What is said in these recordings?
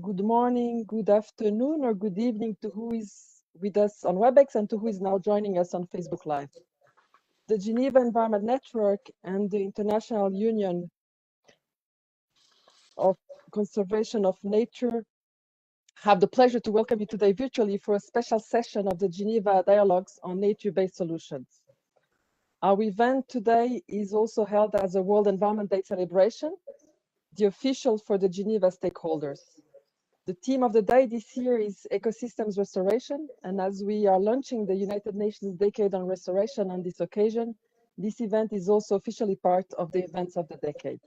good morning, good afternoon, or good evening to who is with us on WebEx and to who is now joining us on Facebook Live. The Geneva Environment Network and the International Union of Conservation of Nature have the pleasure to welcome you today virtually for a special session of the Geneva Dialogues on Nature-Based Solutions. Our event today is also held as a World Environment Day celebration, the official for the Geneva stakeholders. The theme of the day this year is ecosystems restoration, and as we are launching the United Nations Decade on Restoration on this occasion, this event is also officially part of the events of the decade.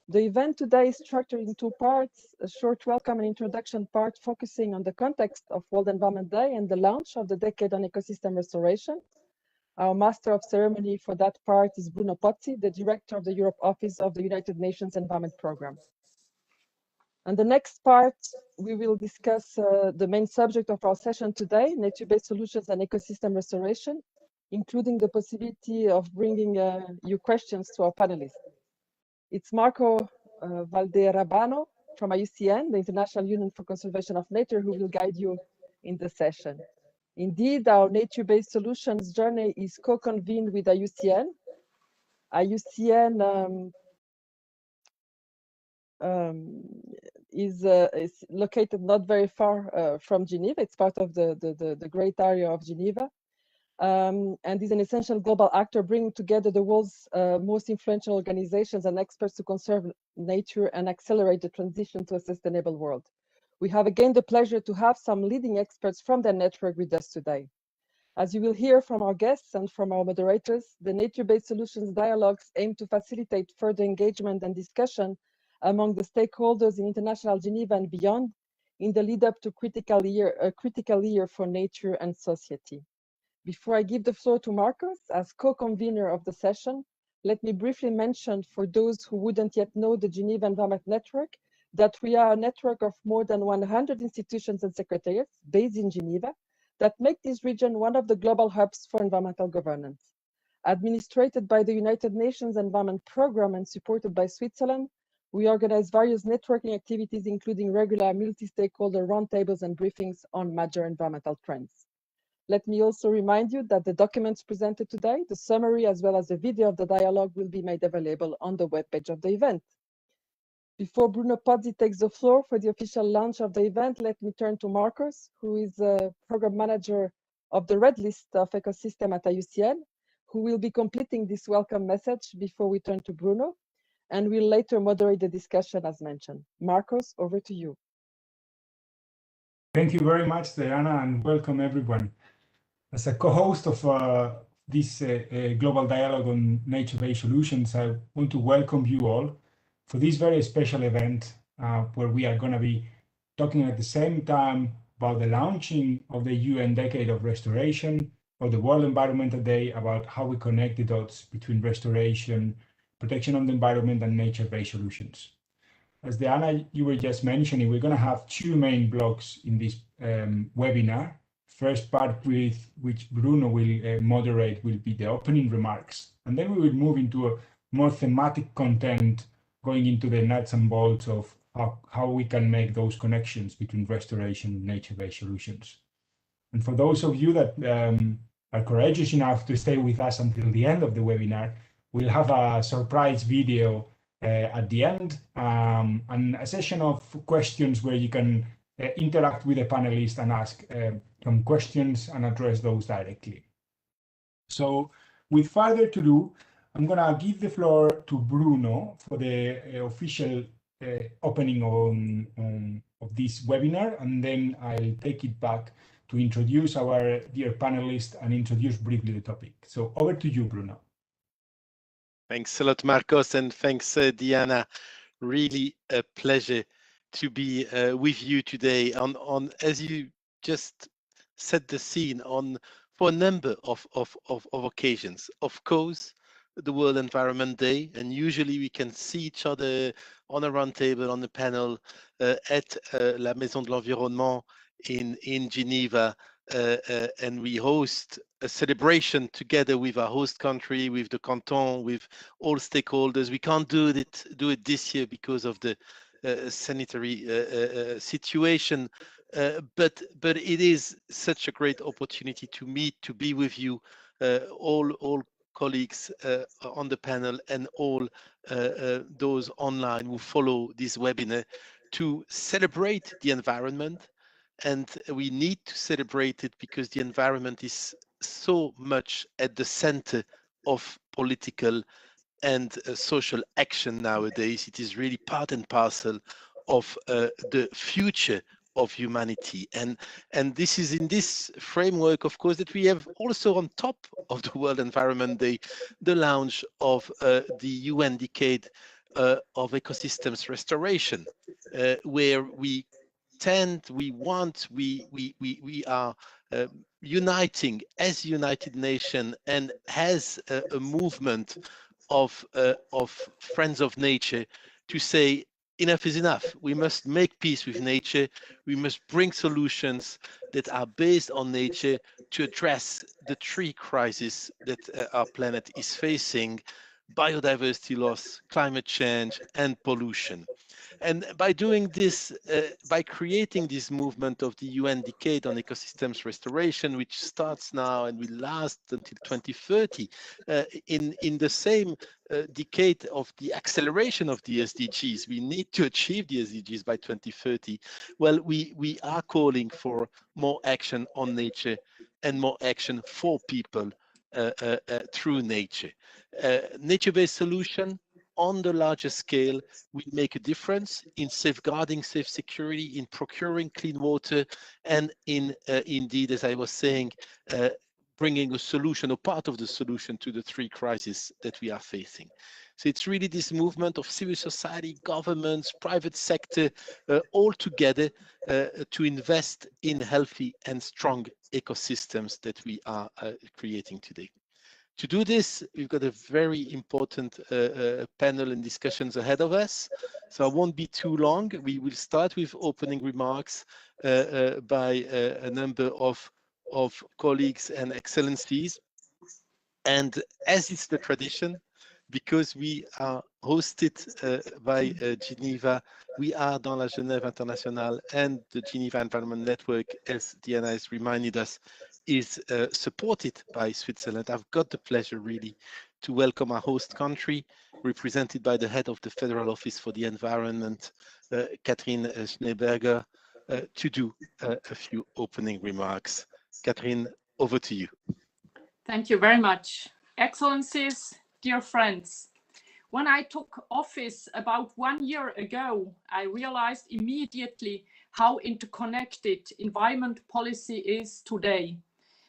The event today is structured in two parts, a short welcome and introduction part focusing on the context of World Environment Day and the launch of the Decade on Ecosystem Restoration. Our master of ceremony for that part is Bruno Pozzi, the director of the Europe Office of the United Nations Environment Programme. And the next part, we will discuss the main subject of our session today, nature-based solutions and ecosystem restoration, including the possibility of bringing you questions to our panelists. It's Marco Valderrabano from IUCN, the International Union for Conservation of Nature, who will guide you in the session. Indeed, our nature-based solutions journey is co-convened with IUCN. IUCN is located not very far from Geneva. It's part of the great area of Geneva, and is an essential global actor bringing together the world's most influential organizations and experts to conserve nature and accelerate the transition to a sustainable world. We have again the pleasure to have some leading experts from the network with us today. As you will hear from our guests and from our moderators, the nature-based solutions dialogues aim to facilitate further engagement and discussion among the stakeholders in international Geneva and beyond in the lead up to a critical year for nature and society. Before I give the floor to Marcos as co-convener of the session, let me briefly mention for those who wouldn't yet know the Geneva Environment Network that we are a network of more than 100 institutions and secretariats based in Geneva that make this region one of the global hubs for environmental governance. Administrated by the United Nations Environment Programme and supported by Switzerland, we organize various networking activities, including regular multi-stakeholder roundtables and briefings on major environmental trends. Let me also remind you that the documents presented today, the summary, as well as the video of the dialogue will be made available on the webpage of the event. Before Bruno Pozzi takes the floor for the official launch of the event, let me turn to Marcos, who is the program manager of the Red List of Ecosystem at IUCN, who will be completing this welcome message before we turn to Bruno, and will later moderate the discussion as mentioned. Marcos, over to you. Thank you very much, Diana, and welcome everyone. As a co-host of this global dialogue on nature-based solutions, I want to welcome you all for this very special event where we are going to be talking at the same time about the launching of the UN Decade of Restoration, or the World Environmental Day, about how we connect the dots between restoration, protection of the environment, and nature-based solutions. As Diana, you were just mentioning, we're going to have two main blocks in this webinar. First part, with which Bruno will moderate, will be the opening remarks. And then we will move into a more thematic content, going into the nuts and bolts of how we can make those connections between restoration and nature-based solutions. And for those of you that are courageous enough to stay with us until the end of the webinar, we'll have a surprise video at the end, and a session of questions where you can interact with the panelists and ask some questions and address those directly. So with further ado, I'm going to give the floor to Bruno for the official opening of this webinar, and then I'll take it back to introduce our dear panelists and introduce briefly the topic. So over to you, Bruno. Thanks a lot, Marcos, and thanks, Diana. Really a pleasure to be with you today on as you just set the scene for a number of occasions. Of course, the World Environment Day, and usually we can see each other on a round table, on a panel at La Maison de l'Environnement in Geneva, and we host a celebration together with our host country, with the canton, with all stakeholders. We can't do it this year because of the sanitary situation. But it is such a great opportunity to meet, to be with you, all colleagues on the panel and all those online who follow this webinar, to celebrate the environment. And we need to celebrate it because the environment is so much at the center of political and social action nowadays. It is really part and parcel of the future of humanity. And this is in this framework, of course, that we have also, on top of the World Environment Day, the launch of the UN Decade of Ecosystems Restoration, where we are uniting as United Nations and as a movement of friends of nature to say enough is enough. We must make peace with nature. We must bring solutions that are based on nature to address the three crises that our planet is facing: biodiversity loss, climate change, and pollution. And by doing this, by creating this movement of the UN Decade on Ecosystems Restoration, which starts now and will last until 2030, in the same decade of the acceleration of the SDGs, we need to achieve the SDGs by 2030. Well, we are calling for more action on nature and more action for people through nature. Nature-based solution on the larger scale will make a difference in safeguarding safe security, in procuring clean water, and in indeed, as I was saying, bringing a solution or part of the solution to the three crises that we are facing. So it's really this movement of civil society, governments, private sector, all together to invest in healthy and strong ecosystems that we are creating today. To do this, we've got a very important panel and discussions ahead of us. So I won't be too long. We will start with opening remarks by a number of colleagues and excellencies. And as is the tradition, because we are hosted by Geneva, we are dans la Genève Internationale, and the Geneva Environment Network, as Diana has reminded us, is supported by Switzerland. I've got the pleasure really to welcome our host country, represented by the head of the Federal Office for the Environment, Catherine Schneeberger, to do a few opening remarks. Catherine, over to you. Thank you very much. Excellencies, dear friends, when I took office about 1 year ago, I realized immediately how interconnected environment policy is today.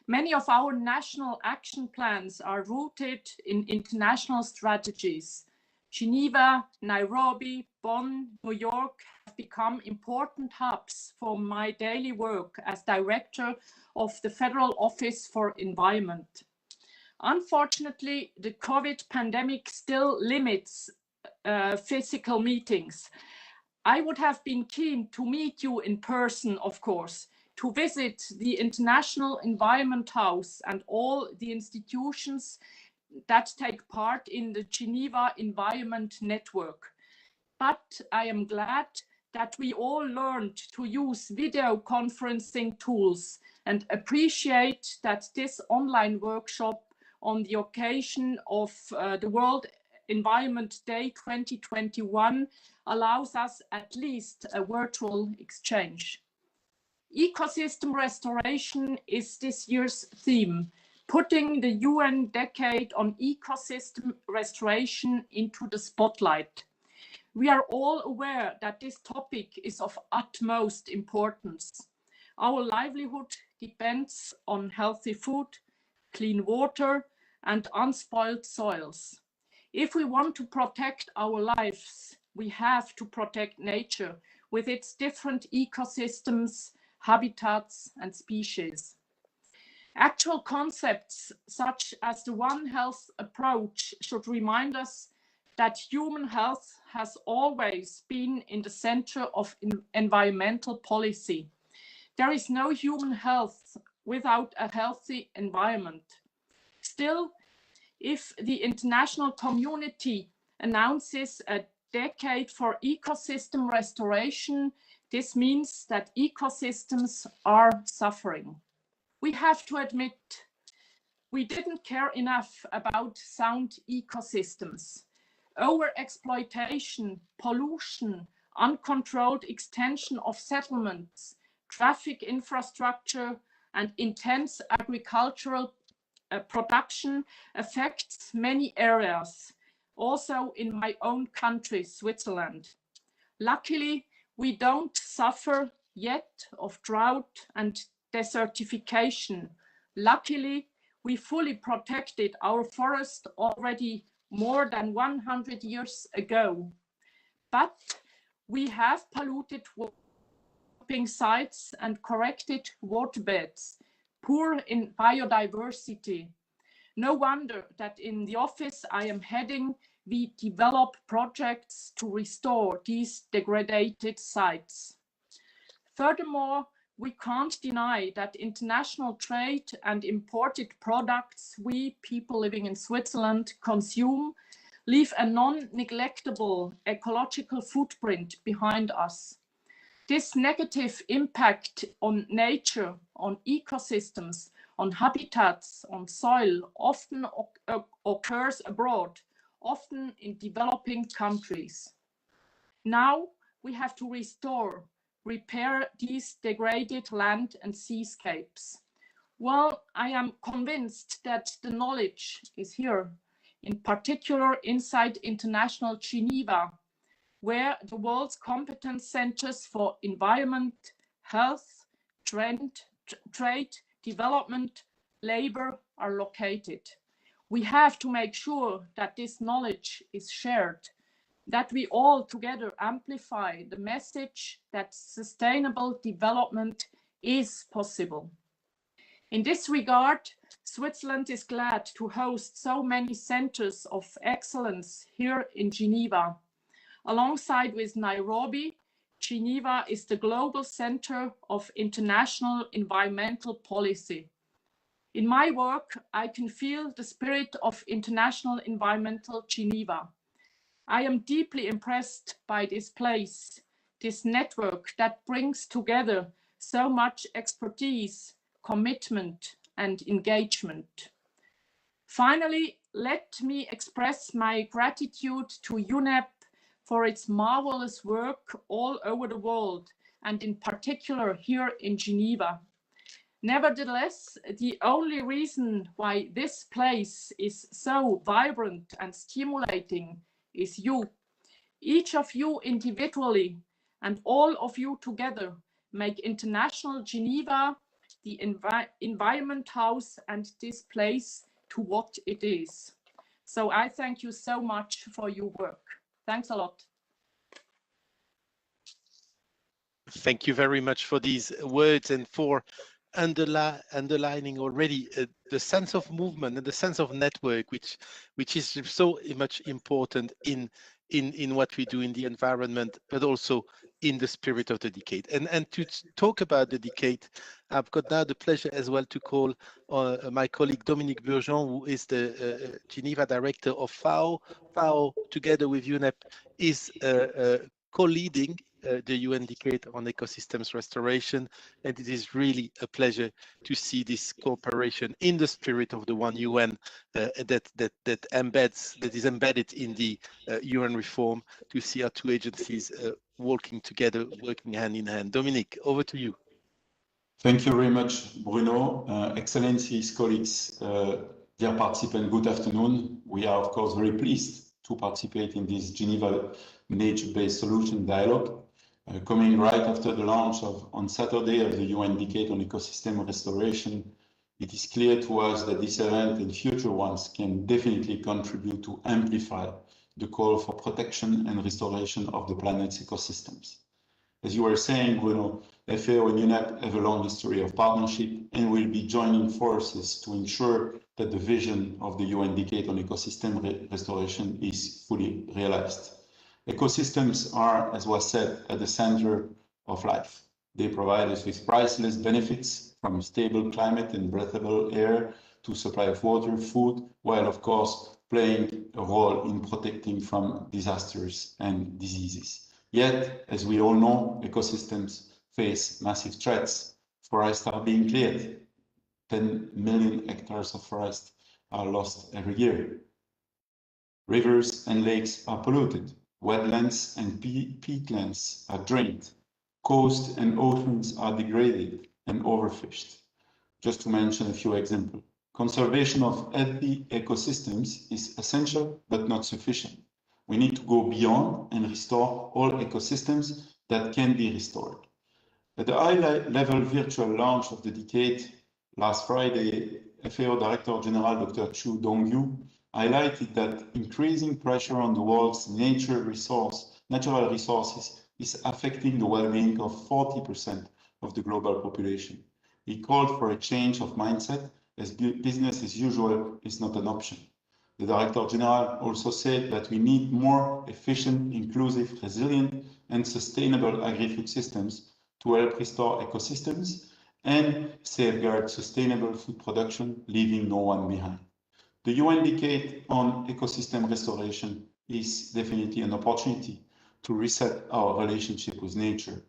Many of our national action plans are rooted in international strategies. Geneva, Nairobi, Bonn, New York have become important hubs for my daily work as director of the Federal Office for Environment. Unfortunately, the COVID pandemic still limits physical meetings. I would have been keen to meet you in person, of course, to visit the International Environment House and all the institutions that take part in the Geneva Environment Network. But I am glad that we all learned to use video conferencing tools and appreciate that this online workshop on the occasion of the World Environment Day 2021 allows us at least a virtual exchange. Ecosystem restoration is this year's theme, putting the UN Decade on Ecosystem Restoration into the spotlight. We are all aware that this topic is of utmost importance. Our livelihood depends on healthy food, clean water, and unspoiled soils. If we want to protect our lives, we have to protect nature with its different ecosystems, habitats, and species. Actual concepts such as the One Health approach should remind us that human health has always been in the center of environmental policy. There is no human health without a healthy environment. Still, if the international community announces a decade for ecosystem restoration. This means that ecosystems are suffering. We have to admit, we didn't care enough about sound ecosystems. Overexploitation, pollution, uncontrolled extension of settlements, traffic infrastructure, and intense agricultural production affects many areas, also in my own country, Switzerland. Luckily, we don't suffer yet of drought and desertification. Luckily, we fully protected our forest already more than 100 years ago. But we have polluted water sites and corrected waterbeds, poor in biodiversity. No wonder that in the office I am heading, we develop projects to restore these degraded sites. Furthermore, we can't deny that international trade and imported products we, people living in Switzerland, consume leave a non-neglectable ecological footprint behind us. This negative impact on nature, on ecosystems, on habitats, on soil often occurs abroad, often in developing countries. Now we have to restore, repair these degraded land and seascapes. Well, I am convinced that the knowledge is here, in particular inside International Geneva, where the world's competence centers for environment, health, trade, development, labor are located. We have to make sure that this knowledge is shared, that we all together amplify the message that sustainable development is possible. In this regard, Switzerland is glad to host so many centers of excellence here in Geneva. Alongside with Nairobi, Geneva is the global center of international environmental policy. In my work, I can feel the spirit of international environmental Geneva. I am deeply impressed by this place, this network that brings together so much expertise, commitment, and engagement. Finally, let me express my gratitude to UNEP for its marvelous work all over the world, and in particular here in Geneva. Nevertheless, the only reason why this place is so vibrant and stimulating is you. Each of you individually and all of you together make International Geneva the environment house and this place to what it is. So I thank you so much for your work. Thanks a lot. Thank you very much for these words and for underlining already the sense of movement and the sense of network, which is so much important in what we do in the environment, but also in the spirit of the decade. And to talk about the decade, I've got now the pleasure as well to call my colleague Dominique Burgeon, who is the Geneva director of FAO. FAO, together with UNEP, is co-leading the UN Decade on Ecosystems Restoration, and it is really a pleasure to see this cooperation in the spirit of the one UN that is embedded in the UN reform, to see our two agencies working together, working hand in hand. Dominique, over to you. Thank you very much, Bruno. Excellencies, colleagues, dear participants, good afternoon. We are, of course, very pleased to participate in this Geneva Nature-Based Solution Dialogue, coming right after the launch on Saturday of the UN Decade on Ecosystem Restoration. It is clear to us that this event and future ones can definitely contribute to amplify the call for protection and restoration of the planet's ecosystems. As you were saying, Bruno, FAO and UNEP have a long history of partnership and will be joining forces to ensure that the vision of the UN Decade on Ecosystem Restoration is fully realized. Ecosystems are, as was said, at the center of life. They provide us with priceless benefits, from stable climate and breathable air to supply of water, food, while of course playing a role in protecting from disasters and diseases. Yet, as we all know, ecosystems face massive threats. Forests are being cleared. 10 million hectares of forest are lost every year. Rivers and lakes are polluted. Wetlands and peatlands are drained. Coasts and oceans are degraded and overfished. Just to mention a few examples. Conservation of healthy ecosystems is essential but not sufficient. We need to go beyond and restore all ecosystems that can be restored. At the high-level virtual launch of the decade last Friday, FAO Director General Dr. Chu Dongyu highlighted that increasing pressure on the world's natural resources is affecting the well-being of 40% of the global population. He called for a change of mindset, as business as usual is not an option. The Director General also said that we need more efficient, inclusive, resilient, and sustainable agri-food systems to help restore ecosystems and safeguard sustainable food production, leaving no one behind. The UN Decade on Ecosystem Restoration is definitely an opportunity to reset our relationship with nature.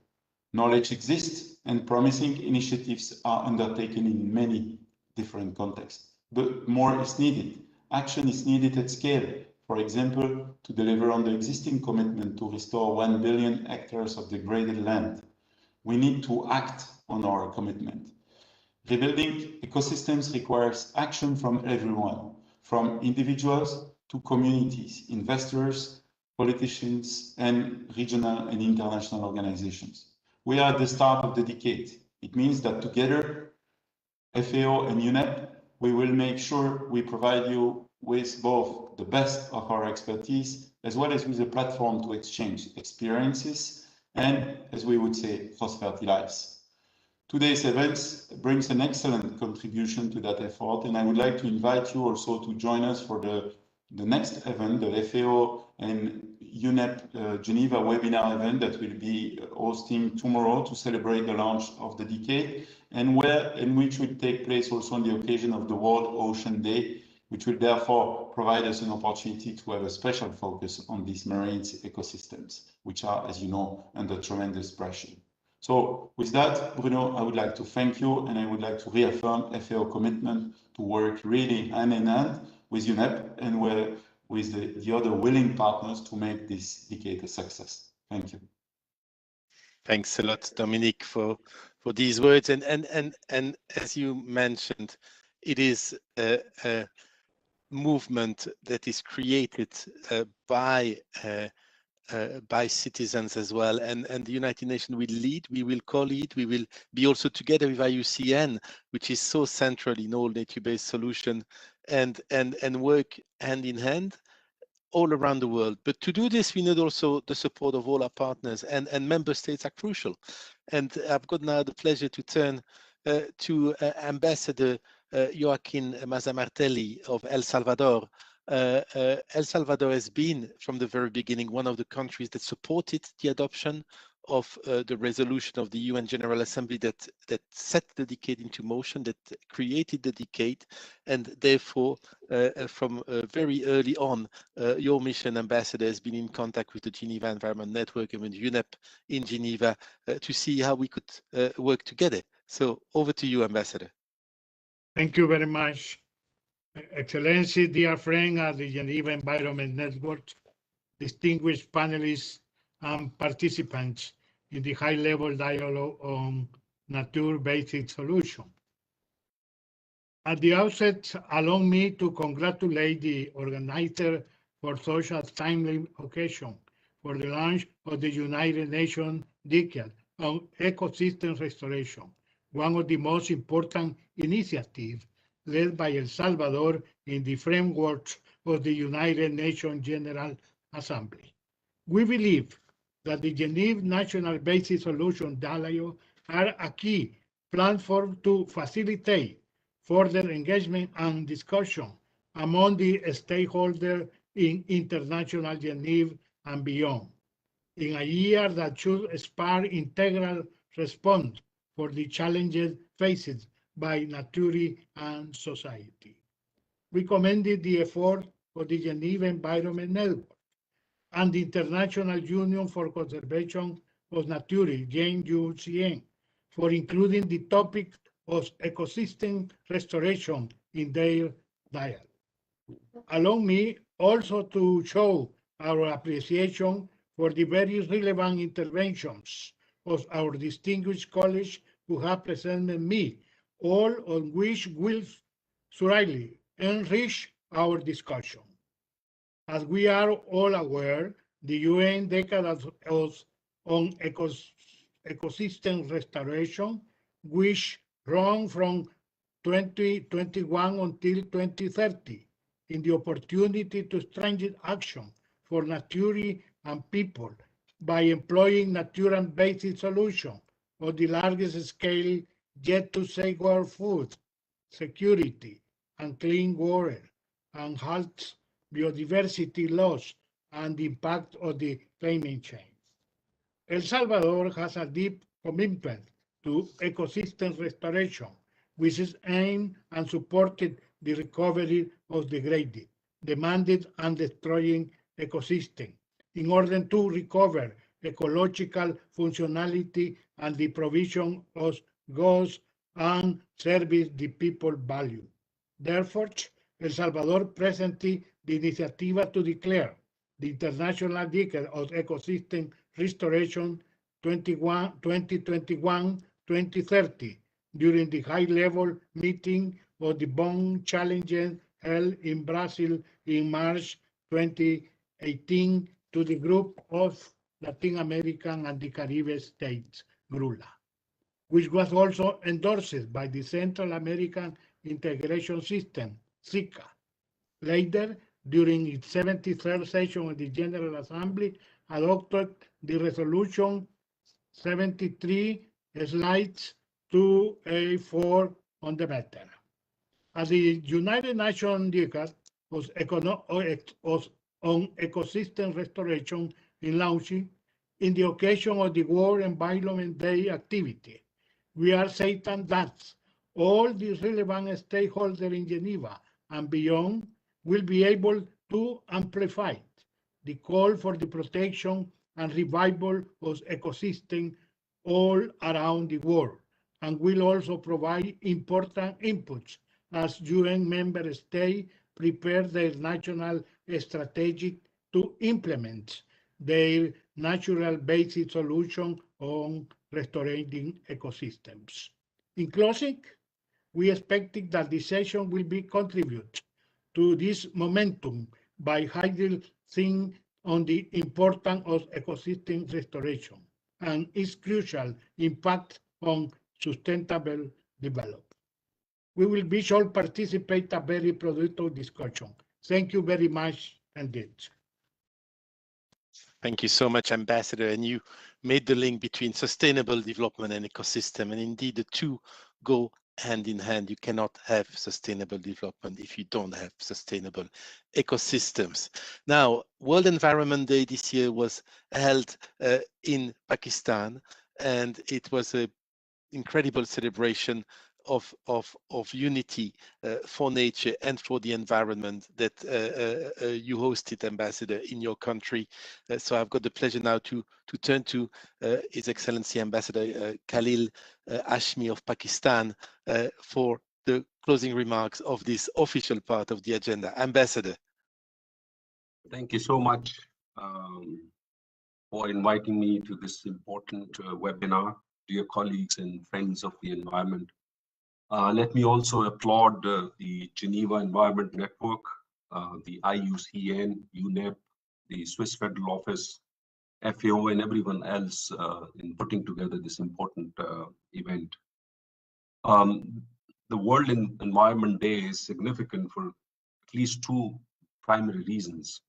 Knowledge exists and promising initiatives are undertaken in many different contexts, but more is needed. Action is needed at scale. For example, to deliver on the existing commitment to restore 1 billion hectares of degraded land. We need to act on our commitment. Rebuilding ecosystems requires action from everyone, from individuals to communities, investors, politicians, and regional and international organizations. We are at the start of the decade. It means that together, FAO and UNEP, we will make sure we provide you with both the best of our expertise, as well as with a platform to exchange experiences and, as we would say, prosperity lives. Today's event brings an excellent contribution to that effort, and I would like to invite you also to join us for the next event, the FAO and UNEP Geneva webinar event that we'll be hosting tomorrow to celebrate the launch of the decade, and which will take place also on the occasion of the World Ocean Day, which will therefore provide us an opportunity to have a special focus on these marine ecosystems, which are, as you know, under tremendous pressure. So with that, Bruno, I would like to thank you, and I would like to reaffirm FAO commitment to work really hand in hand with UNEP and with the other willing partners to make this decade a success. Thank you. Thanks a lot, Dominique, for these words. And as you mentioned, it is a movement that is created by citizens as well, and the United Nations will lead, we will co-lead, we will be also together with IUCN, which is so central in all nature-based solution, and work hand in hand all around the world. But to do this, we need also the support of all our partners, and member states are crucial. And I've got now the pleasure to turn to Ambassador Joaquin Mazamartelli of El Salvador. El Salvador has been, from the very beginning, one of the countries that supported the adoption of the resolution of the UN General Assembly that set the decade into motion, that created the decade, and therefore, from very early on, your mission, Ambassador, has been in contact with the Geneva Environment Network and with UNEP in Geneva to see how we could work together. So over to you, Ambassador. Thank you very much. Excellency, dear friend at the Geneva Environment Network, distinguished panelists and participants in the high-level dialogue on nature-based solutions. At the outset, allow me to congratulate the organizer for such a timely occasion for the launch of the United Nations Decade on Ecosystem Restoration, one of the most important initiatives led by El Salvador in the framework of the United Nations General Assembly. We believe that the Geneva National Basis Solution Dialogue are a key platform to facilitate further engagement and discussion among the stakeholders in international Geneva and beyond, in a year that should spark integral response for the challenges faced by nature and society. We commended the effort of the Geneva Environment Network and the International Union for Conservation of Nature, UNCN, for including the topic of ecosystem restoration in their dialogue. Allow me also to show our appreciation for the very relevant interventions of our distinguished colleagues who have presented me, all of which will surely enrich our discussion. As we are all aware, the UN Decade on Ecosystem Restoration, which runs from 2021 until 2030, in the opportunity to strengthen action for nature and people by employing nature-based solutions on the largest scale yet to safeguard food security and clean water and halt biodiversity loss and the impact of the climate change. El Salvador has a deep commitment to ecosystem restoration, which is aimed and supported the recovery of degraded, demanded and destroying ecosystem in order to recover ecological functionality and the provision of goods and service the people value. Therefore, El Salvador presented the initiative to declare the International Decade of Ecosystem Restoration 2021-2030 during the high-level meeting of the Bond Challenge held in Brazil in March 2018 to the group of Latin American and the Caribbean states, GRULA, which was also endorsed by the Central American Integration System, SICA. Later, during its 73rd session of the General Assembly, adopted the resolution 73 slides 2A4 on the matter. As the United Nations Decade on Ecosystem Restoration in launching, in the occasion of the World Environment Day activity, we are certain that all the relevant stakeholders in Geneva and beyond will be able to amplify the call for the protection and revival of ecosystems all around the world, and will also provide important inputs as UN member states prepare their national strategy to implement their natural-based solution on restoring ecosystems. In closing, we expect that the session will be contribute to this momentum by highlighting on the importance of ecosystem restoration and its crucial impact on sustainable development. We will be sure to participate in a very productive discussion. Thank you very much indeed. Thank you so much, Ambassador. And you made the link between sustainable development and ecosystem. And indeed, the two go hand in hand. You cannot have sustainable development if you don't have sustainable ecosystems. Now, World Environment Day this year was held in Pakistan, and it was an incredible celebration of unity for nature and for the environment that you hosted, Ambassador, in your country. So I've got the pleasure now to turn to His Excellency Ambassador Khalil Hashmi of Pakistan for the closing remarks of this official part of the agenda. Ambassador. Thank you so much for inviting me to this important webinar, dear colleagues and friends of the environment. Let me also applaud the Geneva Environment Network, the IUCN, UNEP, the Swiss Federal Office, FAO, and everyone else in putting together this important event. The World Environment Day is significant for at least two primary reasons.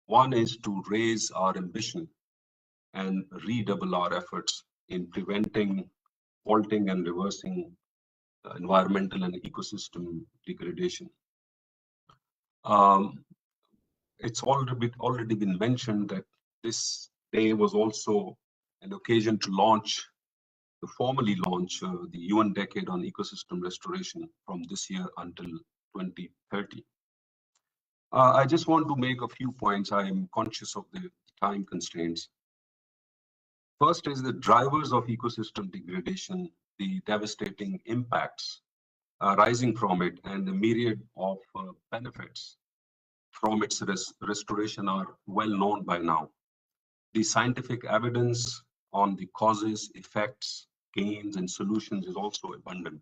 One is to raise our ambition and redouble our efforts in preventing, halting, and reversing environmental and ecosystem degradation. It's already been mentioned that this day was also an occasion to formally launch the UN Decade on Ecosystem Restoration from this year until 2030. I just want to make a few points. I am conscious of the time constraints. First is the drivers of ecosystem degradation, the devastating impacts arising from it, and the myriad of benefits from its restoration are well known by now. The scientific evidence on the causes, effects, gains, and solutions is also abundant.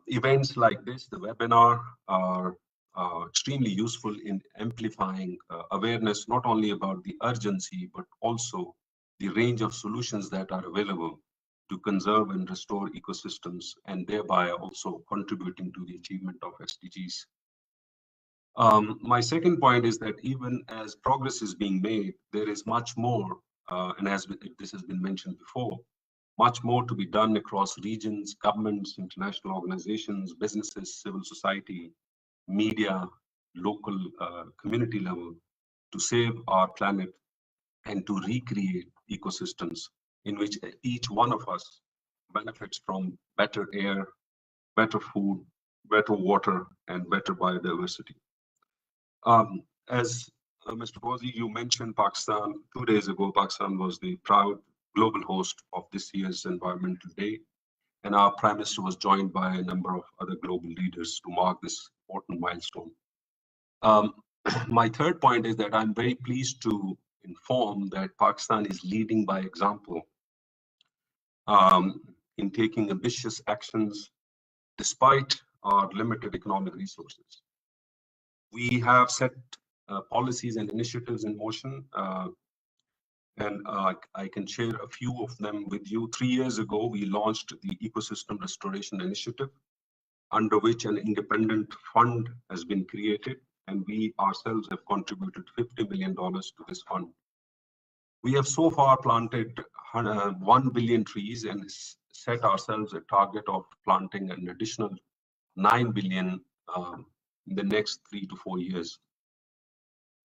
Events like this, the webinar, are extremely useful in amplifying awareness not only about the urgency, but also the range of solutions that are available to conserve and restore ecosystems, and thereby also contributing to the achievement of SDGs. My second point is that even as progress is being made, there is much more, and as this has been mentioned before, much more to be done across regions, governments, international organizations, businesses, civil society, media, local community level, to save our planet and to recreate ecosystems in which each one of us benefits from better air, better food, better water, and better biodiversity. As Mr. Bozi, you mentioned Pakistan. 2 days ago, Pakistan was the proud global host of this year's Environmental Day, and our Prime Minister was joined by a number of other global leaders to mark this important milestone. My third point is that I'm very pleased to inform that Pakistan is leading by example in taking ambitious actions despite our limited economic resources. We have set policies and initiatives in motion, and I can share a few of them with you. 3 years ago, we launched the Ecosystem Restoration Initiative, under which an independent fund has been created, and we ourselves have contributed $50 million to this fund. We have so far planted 1 billion trees and set ourselves a target of planting an additional 9 billion in the next 3 to 4 years.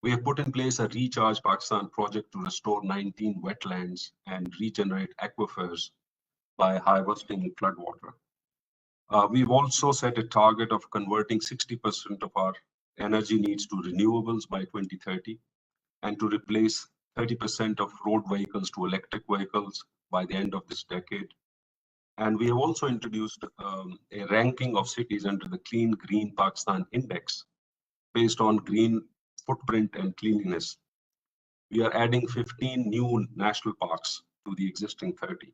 We have put in place a Recharge Pakistan project to restore 19 wetlands and regenerate aquifers by harvesting floodwater. We've also set a target of converting 60% of our energy needs to renewables by 2030, and to replace 30% of road vehicles to electric vehicles by the end of this decade. And we have also introduced a ranking of cities under the Clean Green Pakistan Index based on green footprint and cleanliness. We are adding 15 new national parks to the existing 30.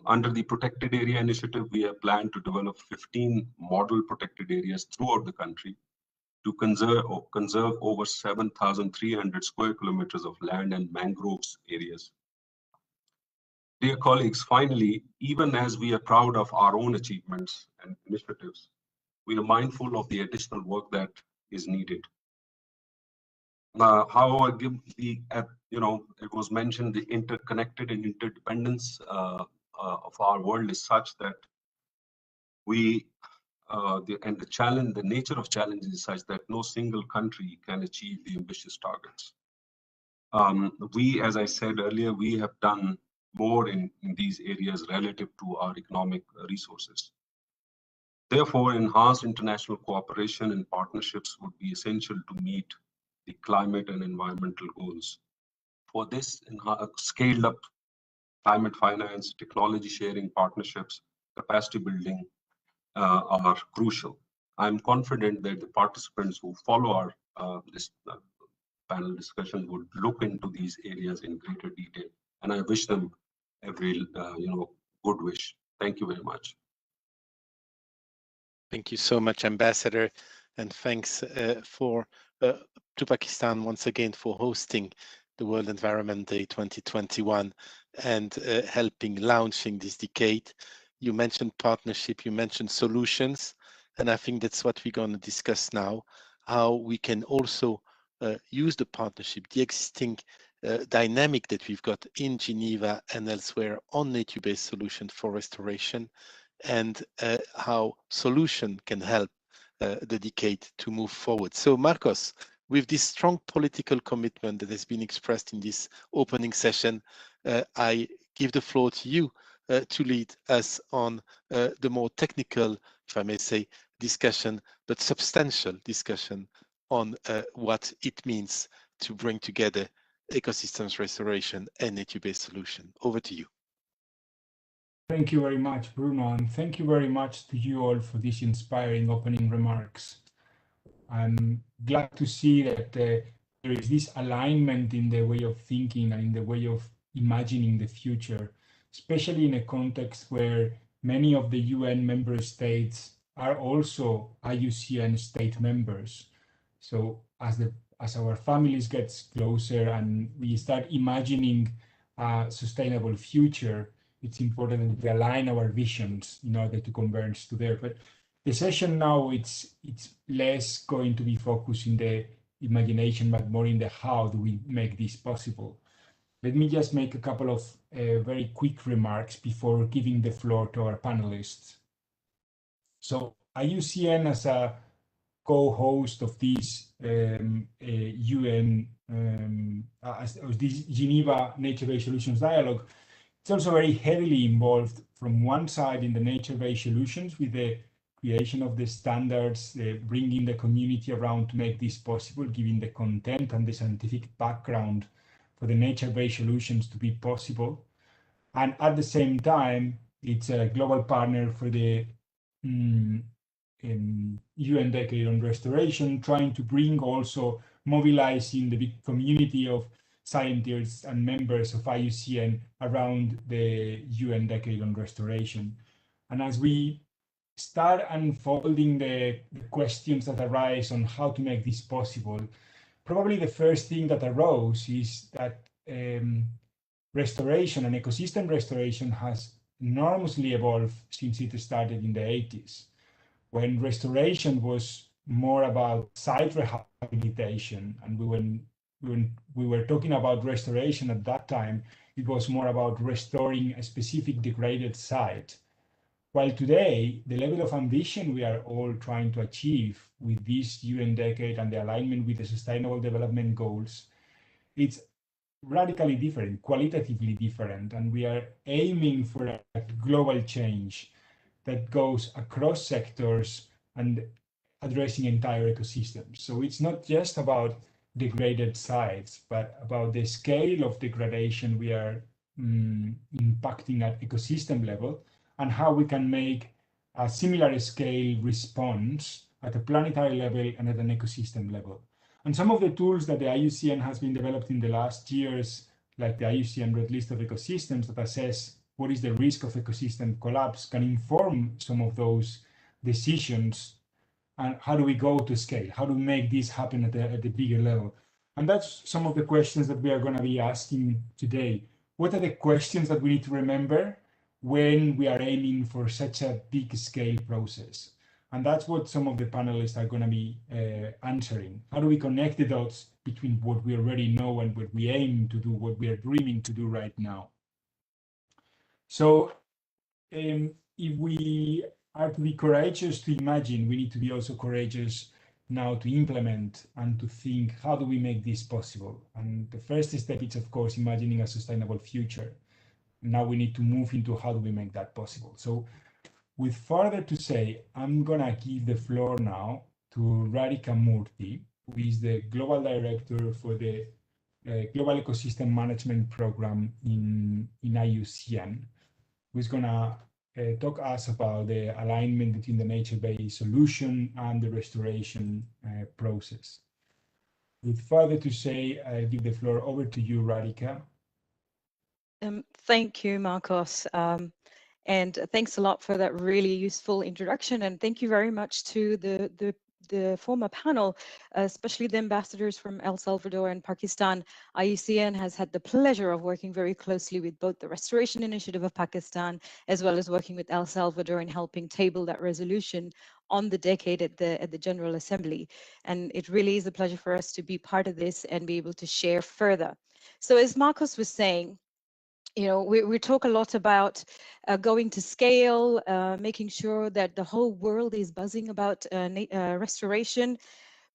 Under the Protected Area Initiative, we have planned to develop 15 model protected areas throughout the country to conserve over 7,300 square kilometers of land and mangroves areas. Dear colleagues, finally, even as we are proud of our own achievements and initiatives, we are mindful of the additional work that is needed. However, it was mentioned the interconnected and interdependence of our world is such that the nature of challenges is such that no single country can achieve the ambitious targets. As I said earlier, we have done more in these areas relative to our economic resources. Therefore, enhanced international cooperation and partnerships would be essential to meet the climate and environmental goals. For this, scaled up climate finance, technology sharing partnerships, capacity building are crucial. I'm confident that the participants who follow this panel discussion would look into these areas in greater detail, and I wish them every good wish. Thank you very much. Thank you so much, Ambassador, and thanks to Pakistan once again for hosting the World Environment Day 2021 and helping launching this decade. You mentioned partnership, you mentioned solutions, and I think that's what we're going to discuss now, how we can also use the partnership, the existing dynamic that we've got in Geneva and elsewhere on nature-based solution for restoration, and how solution can help the decade to move forward. So Marcos, with this strong political commitment that has been expressed in this opening session, I give the floor to you to lead us on the more technical, if I may say, discussion, but substantial discussion on what it means to bring together ecosystems restoration and nature-based solution. Over to you. Thank you very much, Bruno, and thank you very much to you all for these inspiring opening remarks. I'm glad to see that there is this alignment in the way of thinking and in the way of imagining the future, especially in a context where many of the UN member states are also IUCN state members. So as our families get closer and we start imagining a sustainable future, it's important that we align our visions in order to converge to there. But the session now, it's less going to be focused in the imagination, but more in the how do we make this possible. Let me just make a couple of very quick remarks before giving the floor to our panelists. So IUCN, as a co-host of this UN, as this Geneva Nature-Based Solutions Dialogue, it's also very heavily involved from one side in the nature-based solutions with the creation of the standards, bringing the community around to make this possible, giving the content and the scientific background for the nature-based solutions to be possible. And at the same time, it's a global partner for the UN Decade on Restoration, trying to bring also mobilizing the big community of scientists and members of IUCN around the UN Decade on Restoration. And as we start unfolding the questions that arise on how to make this possible, probably the first thing that arose is that restoration and ecosystem restoration has enormously evolved since it started in the 80s, when restoration was more about site rehabilitation, and when we were talking about restoration at that time, it was more about restoring a specific degraded site. While today, the level of ambition we are all trying to achieve with this UN Decade and the alignment with the Sustainable Development Goals, it's radically different, qualitatively different, and we are aiming for a global change that goes across sectors and addressing entire ecosystems. So it's not just about degraded sites, but about the scale of degradation we are impacting at ecosystem level, and how we can make a similar scale response at a planetary level and at an ecosystem level. And some of the tools that the IUCN has been developed in the last years, like the IUCN Red List of Ecosystems that assess what is the risk of ecosystem collapse, can inform some of those decisions. And how do we go to scale? How do we make this happen at the bigger level? And that's some of the questions that we are going to be asking today. What are the questions that we need to remember when we are aiming for such a big scale process? And that's what some of the panelists are going to be answering. How do we connect the dots between what we already know and what we aim to do, what we are dreaming to do right now? So if we are to be courageous to imagine, we need to be also courageous now to implement and to think, how do we make this possible? And the first step is, of course, imagining a sustainable future. Now we need to move into how do we make that possible. So with further to say, I'm gonna give the floor now to Radhika Murthy, who is the Global Director for the Global Ecosystem Management Program in IUCN, who's gonna talk us about the alignment between the nature-based solution and the restoration process. With further to say, I give the floor over to you, Radhika. Thank you, Marcos. And thanks a lot for that really useful introduction. And thank you very much to the former panel, especially the ambassadors from El Salvador and Pakistan. IUCN has had the pleasure of working very closely with both the Restoration Initiative of Pakistan, as well as working with El Salvador in helping table that resolution on the decade at the General Assembly. And it really is a pleasure for us to be part of this and be able to share further. So as Marcos was saying, you know, we talk a lot about going to scale, making sure that the whole world is buzzing about restoration.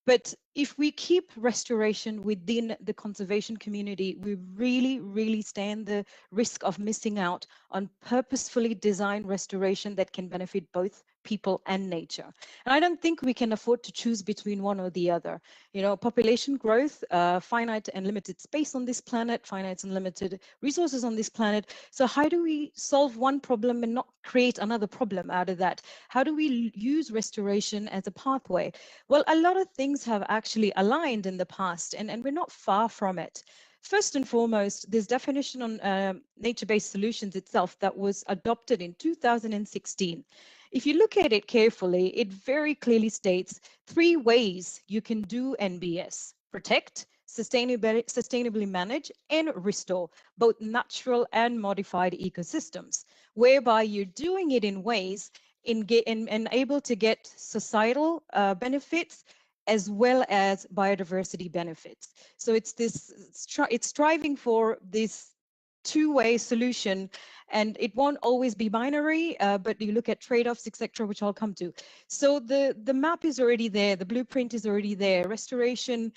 But if we keep restoration within the conservation community, we really stand the risk of missing out on purposefully designed restoration that can benefit both people and nature. And I don't think we can afford to choose between one or the other. You know, population growth, finite and limited space on this planet, finite and limited resources on this planet. So how do we solve one problem and not create another problem out of that? How do we use restoration as a pathway? Well, a lot of things have actually aligned in the past, and we're not far from it. First and foremost, this definition on nature-based solutions itself that was adopted in 2016. If you look at it carefully, it very clearly states 3 ways you can do NBS: protect, sustainably manage, and restore both natural and modified ecosystems, whereby you're doing it in ways and able to get societal benefits as well as biodiversity benefits. So it's striving for this 2-way solution, and it won't always be binary, but you look at trade-offs, etc., which I'll come to. So the map is already there, the blueprint is already there. Restoration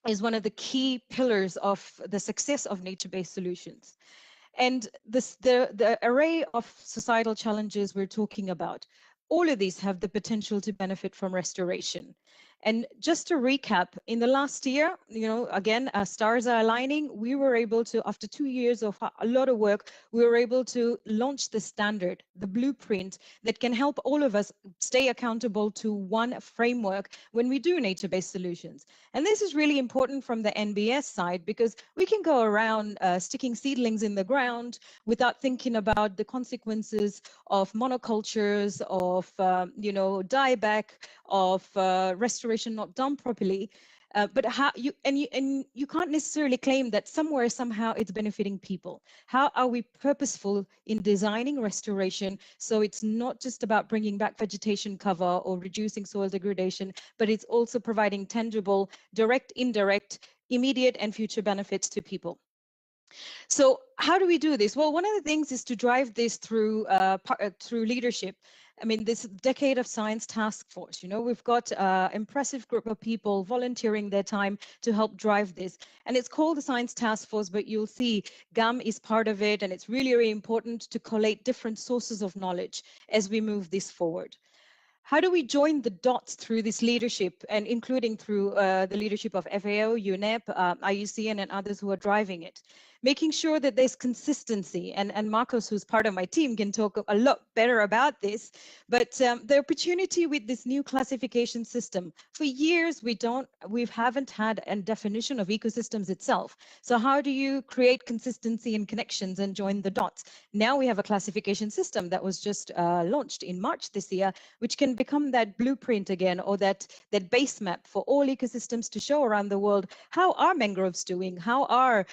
is one of the key pillars of the success of nature-based solutions. And the array of societal challenges we're talking about, all of these have the potential to benefit from restoration. And just to recap, in the last year, you know, again, stars are aligning. We were able to, after 2 years of a lot of work, we were able to launch the standard, the blueprint that can help all of us stay accountable to one framework when we do nature-based solutions. And this is really important from the NBS side, because we can go around sticking seedlings in the ground without thinking about the consequences of monocultures, of you know, dieback, of restoration not done properly. But how you can't necessarily claim that somewhere somehow it's benefiting people. How are we purposeful in designing restoration so it's not just about bringing back vegetation cover or reducing soil degradation, but it's also providing tangible, direct, indirect, immediate and future benefits to people? So how do we do this? Well, one of the things is to drive this through through leadership. I mean, this decade of science task force, you know, we've got an impressive group of people volunteering their time to help drive this. And it's called the Science Task Force, but you'll see GAM is part of it. And it's really, really important to collate different sources of knowledge as we move this forward. How do we join the dots through this leadership, and including through the leadership of FAO, UNEP, IUCN, and others who are driving it? Making sure that there's consistency, and Marcos, who's part of my team, can talk a lot better about this, but the opportunity with this new classification system, for years we haven't had a definition of ecosystems itself. So how do you create consistency and connections and join the dots? Now we have a classification system that was just launched in March this year, which can become that blueprint again, or that base map for all ecosystems to show around the world how are mangroves doing, how are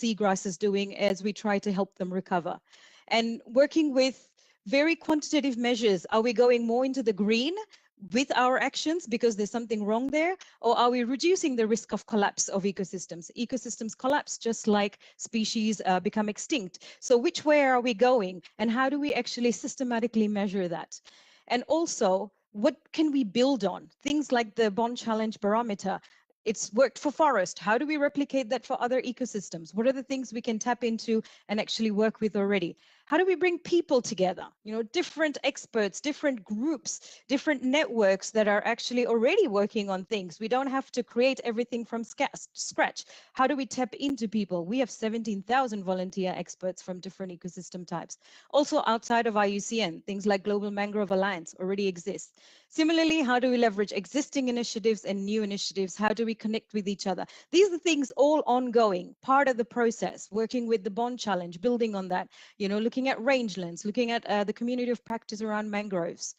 seagrasses doing as we try to help them recover. And working with very quantitative measures, are we going more into the green with our actions because there's something wrong there, or are we reducing the risk of collapse of ecosystems? Ecosystems collapse just like species become extinct. So which way are we going, and how do we actually systematically measure that? And also, what can we build on? Things like the Bond Challenge Barometer. It's worked for forest. How do we replicate that for other ecosystems? What are the things we can tap into and actually work with already? How do we bring people together? You know, different experts, different groups, different networks that are actually already working on things. We don't have to create everything from scratch. How do we tap into people? We have 17,000 volunteer experts from different ecosystem types. Also outside of IUCN, things like Global Mangrove Alliance already exist. Similarly, how do we leverage existing initiatives and new initiatives? How do we connect with each other? These are things all ongoing, part of the process, working with the Bond Challenge, building on that, you know, looking at rangelands, looking at the community of practice around mangroves.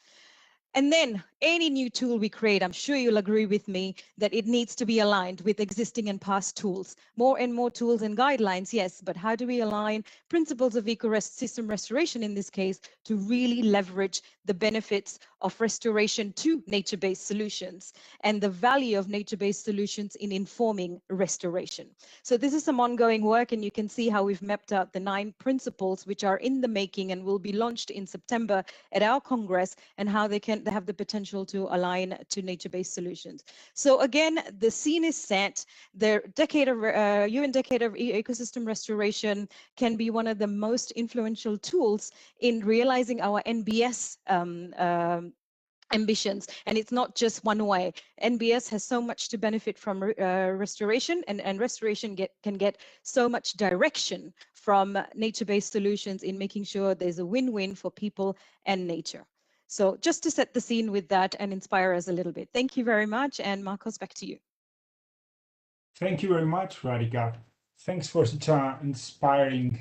And then any new tool we create, I'm sure you'll agree with me that it needs to be aligned with existing and past tools. More and more tools and guidelines, yes, but how do we align principles of ecosystem restoration in this case to really leverage the benefits of restoration to nature-based solutions and the value of nature-based solutions in informing restoration? So this is some ongoing work, and you can see how we've mapped out the 9 principles which are in the making and will be launched in September at our Congress, and how they can they have the potential to align to nature-based solutions. So again, the scene is set. The decade of UN Decade of Ecosystem Restoration can be one of the most influential tools in realizing our NBS ambitions, and it's not just one way. NBS has so much to benefit from restoration, and restoration can get so much direction from nature-based solutions in making sure there's a win-win for people and nature. So just to set the scene with that and inspire us a little bit. Thank you very much, and Marcos, back to you. Thank you very much, Radhika. Thanks for such an inspiring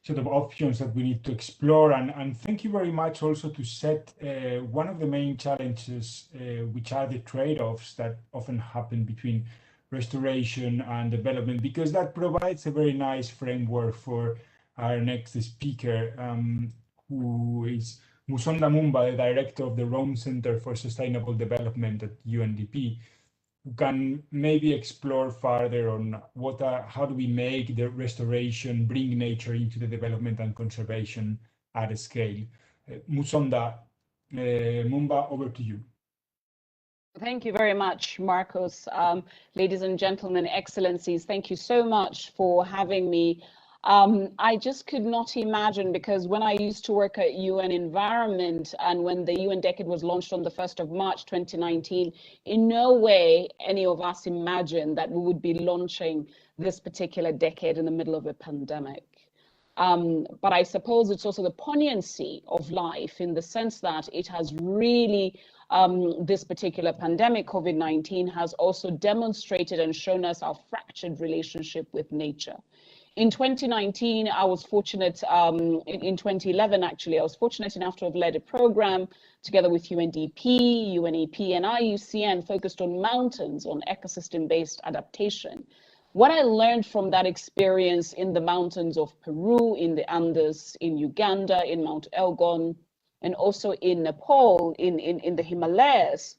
sort of options that we need to explore. And thank you very much also to set one of the main challenges, which are the trade-offs that often happen between restoration and development, because that provides a very nice framework for our next speaker, who is Musonda Mumba, the director of the Rome Center for Sustainable Development at UNDP, who can maybe explore further on how do we make the restoration, bring nature into the development and conservation at a scale. Musonda Mumba, over to you. Thank you very much, Marcos. Ladies and gentlemen, excellencies, thank you so much for having me. I just could not imagine, because when I used to work at UN Environment and when the UN Decade was launched on the 1st of March 2019, in no way any of us imagined that we would be launching this particular decade in the middle of a pandemic. But I suppose it's also the poignancy of life in the sense that it has really, this particular pandemic, COVID-19, has also demonstrated and shown us our fractured relationship with nature. In 2019, I was fortunate, in 2011 actually, I was fortunate enough to have led a program together with UNDP, UNEP and IUCN focused on mountains, on ecosystem-based adaptation. What I learned from that experience in the mountains of Peru, in the Andes, in Uganda, in Mount Elgon, and also in Nepal, in the Himalayas,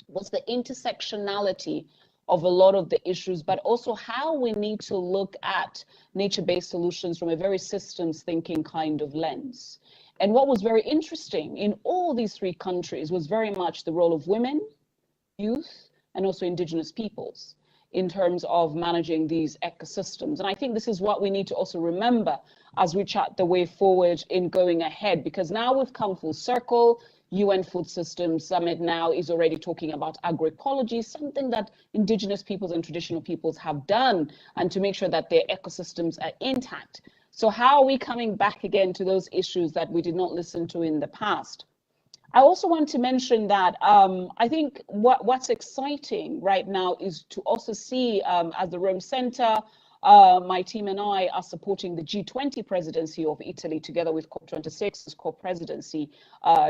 was the intersectionality of a lot of the issues, but also how we need to look at nature-based solutions from a very systems thinking kind of lens. And what was very interesting in all these three countries was very much the role of women, youth, and also indigenous peoples in terms of managing these ecosystems. And I think this is what we need to also remember as we chart the way forward in going ahead, because now we've come full circle. UN Food Systems Summit now is already talking about agroecology, something that indigenous peoples and traditional peoples have done, and to make sure that their ecosystems are intact. So how are we coming back again to those issues that we did not listen to in the past? I also want to mention that I think what's exciting right now is to also see at the Rome Center, my team and I are supporting the G20 presidency of Italy together with COP26's co-presidency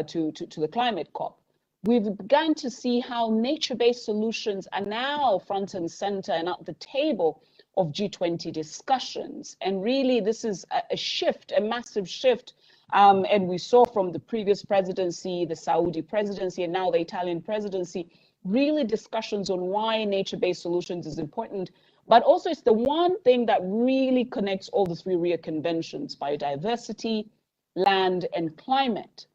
to the climate COP. We've begun to see how nature-based solutions are now front and center and at the table of G20 discussions. And really, this is a shift, a massive shift. And we saw from the previous presidency, the Saudi presidency, and now the Italian presidency, really discussions on why nature-based solutions is important. But also it's the one thing that really connects all the three Rio conventions: biodiversity, land, and climate.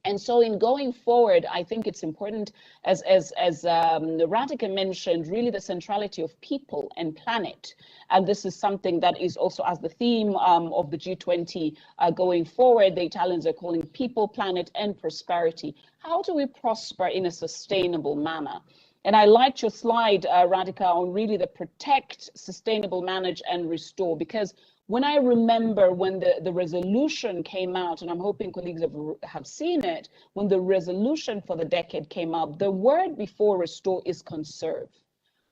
And so in going forward, I think it's important, as Radhika mentioned, really the centrality of people and planet. And this is something that is also as the theme of the G20 going forward. The Italians are calling people, planet, and prosperity. How do we prosper in a sustainable manner? And I liked your slide, Radhika, on really the protect, sustainable, manage, and restore, because when I remember when the resolution came out, and I'm hoping colleagues have seen it, when the resolution for the decade came out, the word before restore is conserve.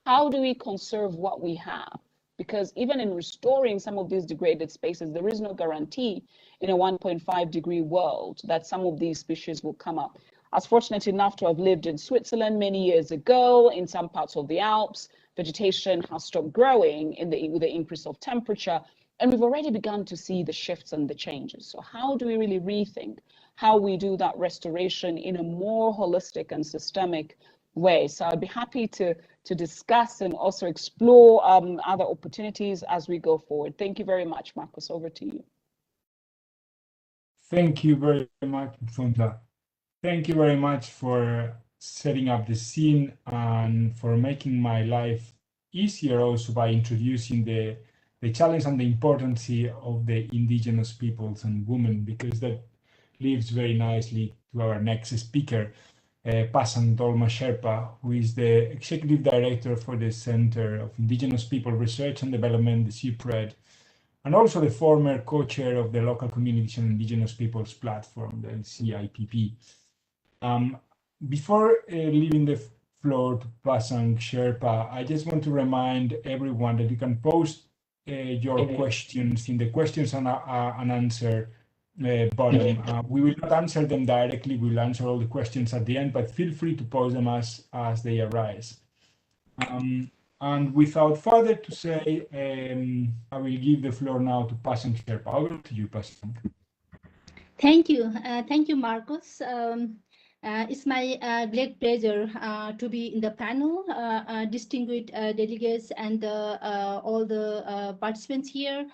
How do we conserve what we have? Because even in restoring some of these degraded spaces, there is no guarantee in a 1.5 degree world that some of these species will come up. I was fortunate enough to have lived in Switzerland many years ago. In some parts of the Alps, vegetation has stopped growing with the increase of temperature. And we've already begun to see the shifts and the changes. So how do we really rethink how we do that restoration in a more holistic and systemic way? So I'd be happy to discuss and also explore other opportunities as we go forward. Thank you very much, Marcos. Over to you. Thank you very much, Musonda. Thank you very much for setting up the scene and for making my life easier also by introducing the challenge and the importance of the indigenous peoples and women, because that leads very nicely to our next speaker, Pasang Dolma Sherpa, who is the Executive Director for the Center of Indigenous People Research and Development, the CIPRED, and also the former co-chair of the Local Communities and Indigenous Peoples Platform, the CIPP. Before leaving the floor to Pasang Sherpa, I just want to remind everyone that you can post your questions in the questions and answer button. We will not answer them directly. We'll answer all the questions at the end, but feel free to post them as they arise. And without further to say, I will give the floor now to Pasang Sherpa. Over to you, Pasang. Thank you, Marcos. It's my great pleasure to be in the panel, distinguished delegates and all the participants here.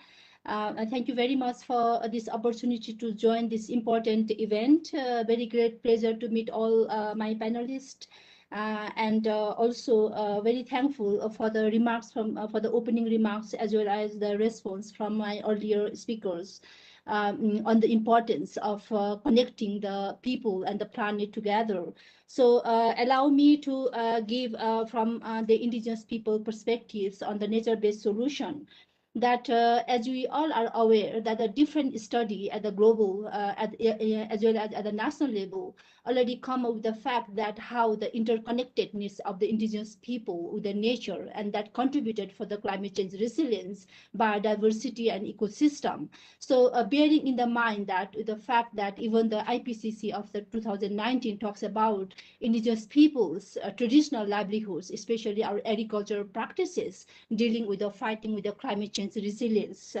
Thank you very much for this opportunity to join this important event. Very great pleasure to meet all my panelists. And also very thankful for the remarks for the opening remarks as well as the response from my earlier speakers. On the importance of connecting the people and the planet together. So allow me to give from the indigenous people perspectives on the nature-based solution. That as we all are aware that a different study at the global as well as at the national level already come up with the fact that how the interconnectedness of the indigenous people with the nature and that contributed for the climate change resilience, biodiversity and ecosystem. So bearing in the mind that the fact that even the IPCC of the 2019 talks about indigenous peoples' traditional livelihoods, especially our agricultural practices, dealing with the fighting with the climate change resilience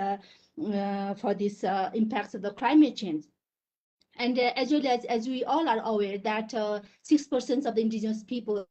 for these impacts of the climate change. And as well as we all are aware that 6% of the indigenous people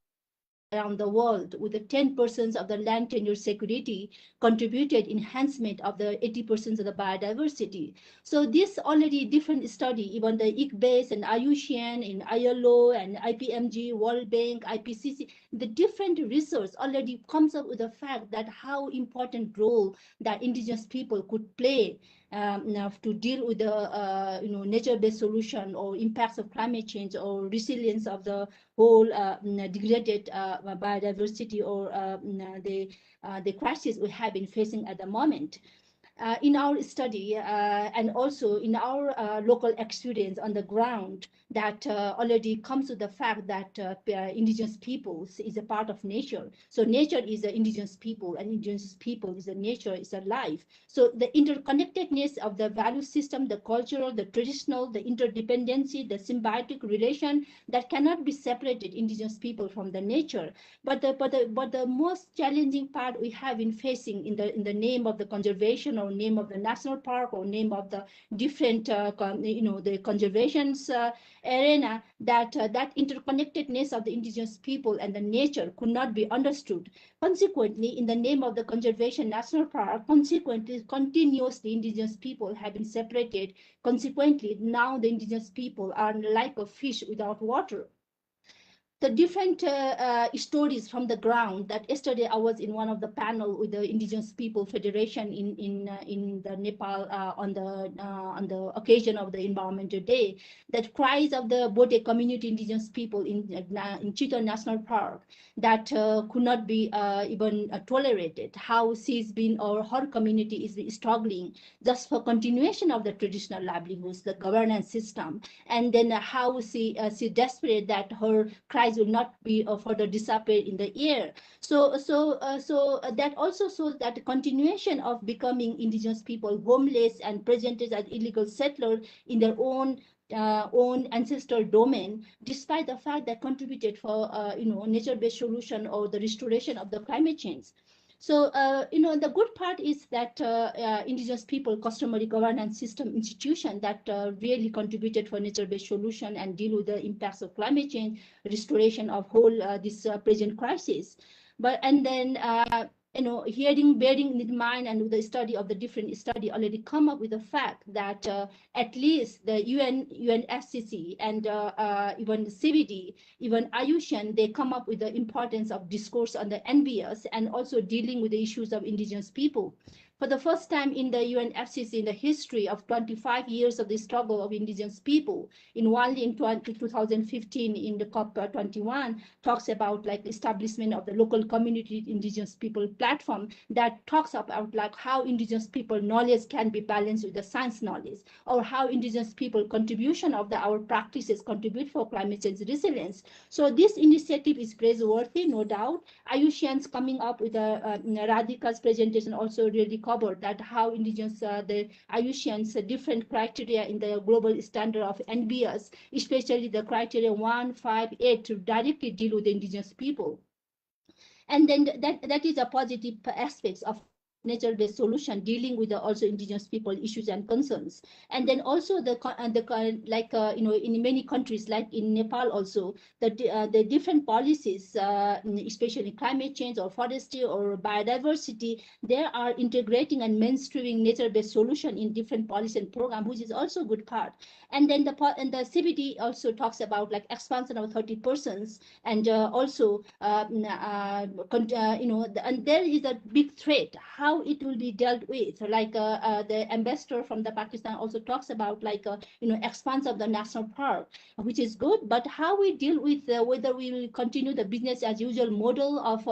around the world with the 10% of the land tenure security contributed enhancement of the 80% of the biodiversity. So this already different study, even the ICBASE and IUCN in ILO and IPMG, World Bank, IPCC, the different research already comes up with the fact that how important role that indigenous people could play to deal with the nature-based solution or impacts of climate change or resilience of the whole degraded biodiversity or the crisis we have been facing at the moment. In our study and also in our local experience on the ground, that already comes to the fact that indigenous peoples is a part of nature. So nature is the indigenous people, and indigenous people is a nature, is a life. So the interconnectedness of the value system, the cultural, the traditional, the interdependency, the symbiotic relation that cannot be separated indigenous people from the nature. But the most challenging part we have been facing in the name of the conservation or name of the national park or name of the different the conservations arena, that that interconnectedness of the indigenous people and the nature could not be understood. Consequently, in the name of the conservation national park, consequently continuously indigenous people have been separated. Consequently, now the indigenous people are like a fish without water. The different stories from the ground. That yesterday I was in one of the panel with the Indigenous People Federation in the Nepal on the occasion of the Environmental Day. That cries of the Bote community indigenous people in Chitor National Park that could not be even tolerated. How she's been or her community is struggling just for continuation of the traditional livelihoods, the governance system, and then how she desperate that her cries will not be further disappear in the air. So that also shows that the continuation of becoming indigenous people homeless and presented as illegal settlers in their own ancestral domain, despite the fact that contributed for nature-based solution or the restoration of the climate change. So, the good part is that indigenous people customary governance system institution that really contributed for nature-based solution and deal with the impacts of climate change, restoration of whole this present crisis. But and then bearing in mind and with the study of the different study already come up with the fact that at least the UNFCCC and even the CBD, even IUCN, they come up with the importance of discourse on the NBS and also dealing with the issues of indigenous people. For the first time in the UNFCCC in the history of 25 years of the struggle of indigenous people, only in 2015 in the COP21 talks about like establishment of the local community indigenous people platform that talks about like how indigenous people knowledge can be balanced with the science knowledge, or how indigenous people contribution of our practices contribute for climate change resilience. So this initiative is praiseworthy, no doubt. IUCN's coming up with Radhika's presentation also really covered that how indigenous, the IUCN's different criteria in the global standard of NBS, especially the criteria 1, 5, 8 to directly deal with the indigenous people. And then that is a positive aspects of nature-based solution dealing with the also indigenous people issues and concerns. And then also in many countries like in Nepal also the different policies, especially climate change or forestry or biodiversity, they are integrating and mainstreaming nature-based solution in different policy and program, which is also a good part. And then the CBD also talks about like expansion of 30%, and also and there is a big threat how it will be dealt with. Like the ambassador from the Pakistan also talks about like expansion of the national park, which is good, but how we deal with whether we will continue the business as usual model of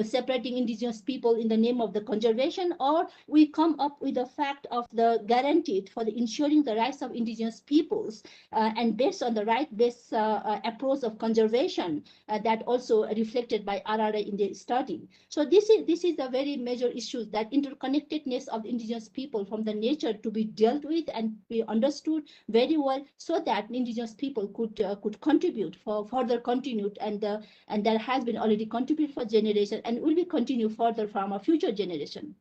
separating indigenous people in the name of the conservation, or we come up with the fact of the guaranteed for the ensuring the rights of indigenous peoples and based on the right-based approach of conservation that also reflected by RRA in the study. So this is a very major issue, that interconnectedness of indigenous people from the nature to be dealt with and be understood very well, so that indigenous people could contribute for further continued, and that has been already contributed for generation and will be continued further from a future generation.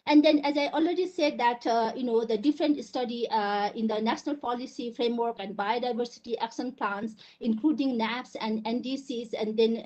And then, as I already said, that the different study in the national policy framework and biodiversity action plans, including NAPs and NDCs, and then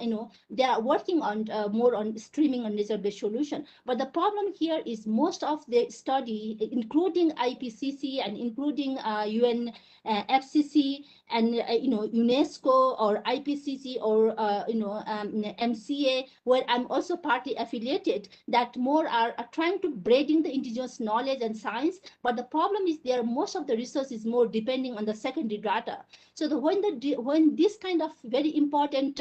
they are working on more on streaming on nature-based solution. But the problem here is most of the study, including IPCC and including UNFCCC and UNESCO or IPCC or MCA, where I'm also partly affiliated, that more are trying to braiding the indigenous knowledge and science, but the problem is there most of the research is more depending on the secondary data. So when this kind of very important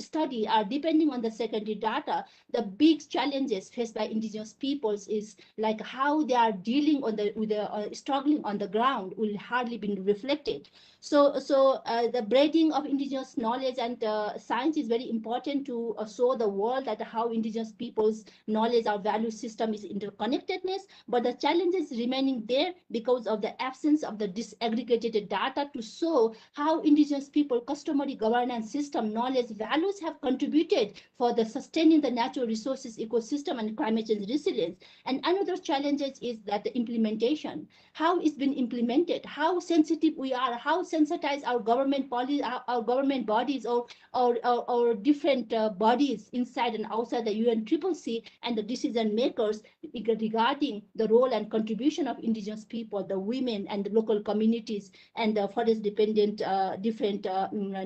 study are depending on the secondary data, the big challenges faced by indigenous peoples is like how they are dealing with the struggling on the ground will hardly be reflected. So the braiding of indigenous knowledge and science is very important to show the world that how indigenous people's knowledge or value system is interconnectedness, but the challenges remaining there because of the absence of the disaggregated data to show how indigenous people customary governance system knowledge values have contributed for the sustaining the natural resources ecosystem and climate change resilience. And another challenge is that the implementation, how it's been implemented, how sensitive we are, how sensitized our government policy, our government bodies or different bodies inside and outside the UNCCC and the decision makers regarding the role and contribution of indigenous people, the women and the local communities and the forest dependent different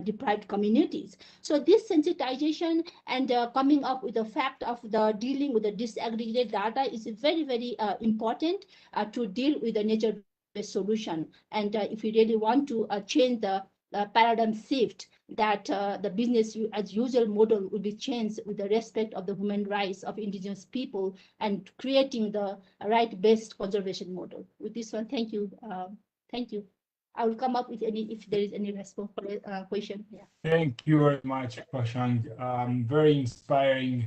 deprived communities. So this sensitization and coming up with the fact of the dealing with the disaggregated data is very, very important to deal with the nature-based solution. And if we really want to change the paradigm shift, that the business as usual model will be changed with the respect of the human rights of indigenous people and creating the right-based conservation model. With this one, thank you. Thank you. I will come up with any, if there is any response for the question. Yeah. Thank you very much, Pashang. Very inspiring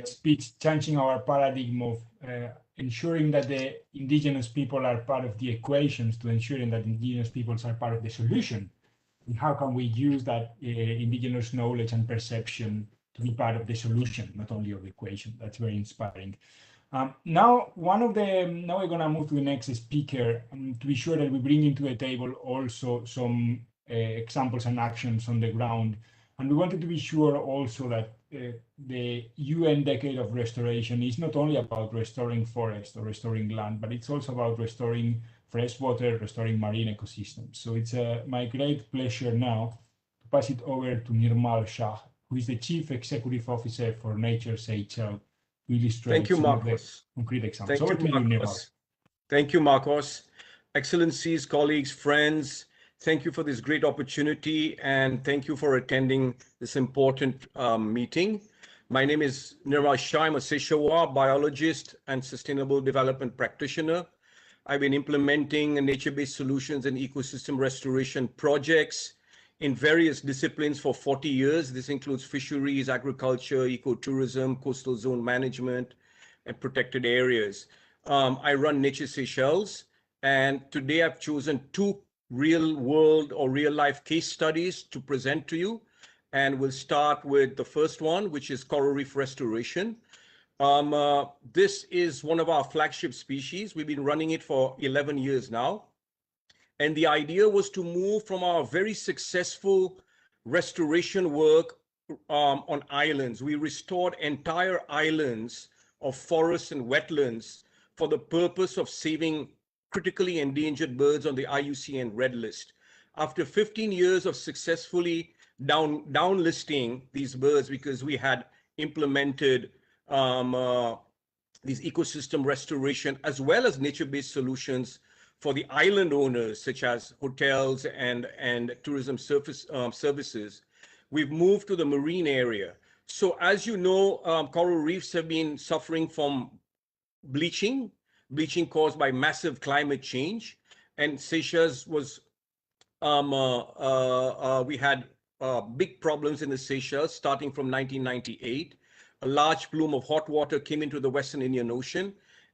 speech, changing our paradigm of ensuring that the indigenous people are part of the equations to ensuring that indigenous peoples are part of the solution. And how can we use that indigenous knowledge and perception to be part of the solution, not only of the equation? That's very inspiring. Now we're going to move to the next speaker to be sure that we bring into the table also some examples and actions on the ground And we wanted to be sure also that the UN Decade of Restoration is not only about restoring forest or restoring land, but it's also about restoring freshwater, restoring marine ecosystems. So it's my great pleasure now to pass it over to Nirmal Shah, who is the Chief Executive Officer for Nature Seychelles, to illustrate some of the concrete examples. Over to you, Nirmal. Thank you, Marcos. Excellencies, colleagues, friends, thank you for this great opportunity and thank you for attending this important meeting. My name is Nirmal Shah. I'm a Seychelles biologist and sustainable development practitioner. I've been implementing nature-based solutions and ecosystem restoration projects in various disciplines for 40 years. This includes fisheries, agriculture, ecotourism, coastal zone management, and protected areas. I run Nature Seychelles, and today I've chosen two real world or real life case studies to present to you. And we'll start with the first one, which is coral reef restoration. This is one of our flagship species. We've been running it for 11 years now. And the idea was to move from our very successful restoration work on islands. We restored entire islands of forests and wetlands for the purpose of saving critically endangered birds on the IUCN Red List. After 15 years of successfully downlisting these birds because we had implemented these ecosystem restoration as well as nature-based solutions for the island owners such as hotels and tourism services, we've moved to the marine area. So as you know, coral reefs have been suffering from bleaching caused by massive climate change. And Seychelles was, we had big problems in the Seychelles starting from 1998. A large plume of hot water came into the Western Indian Ocean,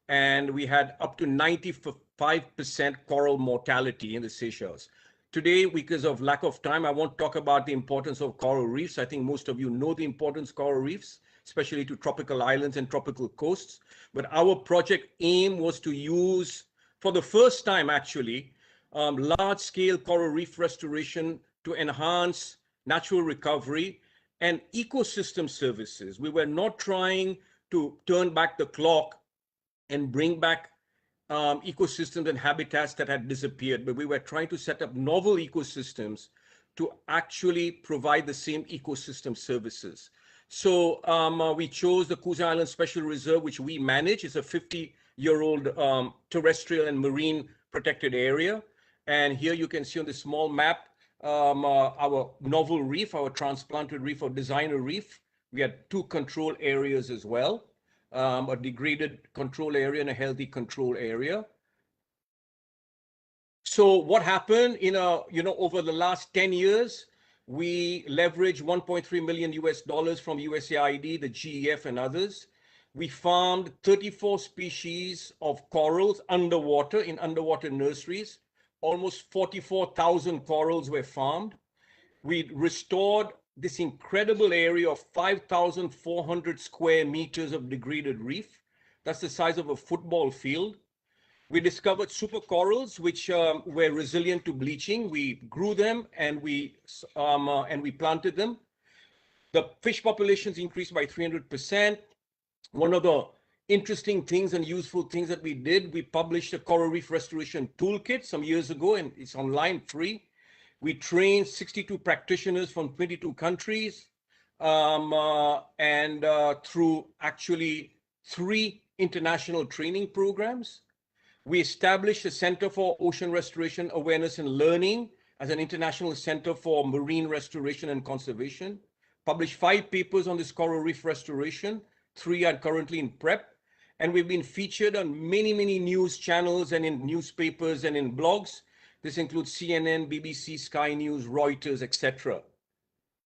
and we had up to 95% coral mortality in the Seychelles. Today, because of lack of time, I won't talk about the importance of coral reefs. I think most of you know the importance of coral reefs, especially to tropical islands and tropical coasts. But our project aim was to use, for the first time actually, large-scale coral reef restoration to enhance natural recovery and ecosystem services. We were not trying to turn back the clock and bring back ecosystems and habitats that had disappeared, but we were trying to set up novel ecosystems to actually provide the same ecosystem services. So we chose the Kuza Island Special Reserve, which we manage. It's a 50-year-old terrestrial and marine protected area. And here you can see on the small map, our novel reef, our transplanted reef or designer reef. We had two control areas as well, a degraded control area and a healthy control area. So what happened over the last 10 years, we leveraged $1.3 million from USAID, the GEF and others. We farmed 34 species of corals underwater in underwater nurseries. Almost 44,000 corals were farmed. We restored this incredible area of 5,400 square meters of degraded reef. That's the size of a football field. We discovered supercorals, which were resilient to bleaching. We grew them and we planted them. The fish populations increased by 300%. One of the interesting things and useful things that we did, we published a coral reef restoration toolkit some years ago, and it's online free. We trained 62 practitioners from 22 countries, through actually 3 international training programs. We established a Center for Ocean Restoration Awareness and Learning as an international center for marine restoration and conservation. Published 5 papers on this coral reef restoration. 3 are currently in prep. And we've been featured on many, many news channels and in newspapers and in blogs. This includes CNN, BBC, Sky News, Reuters, etc.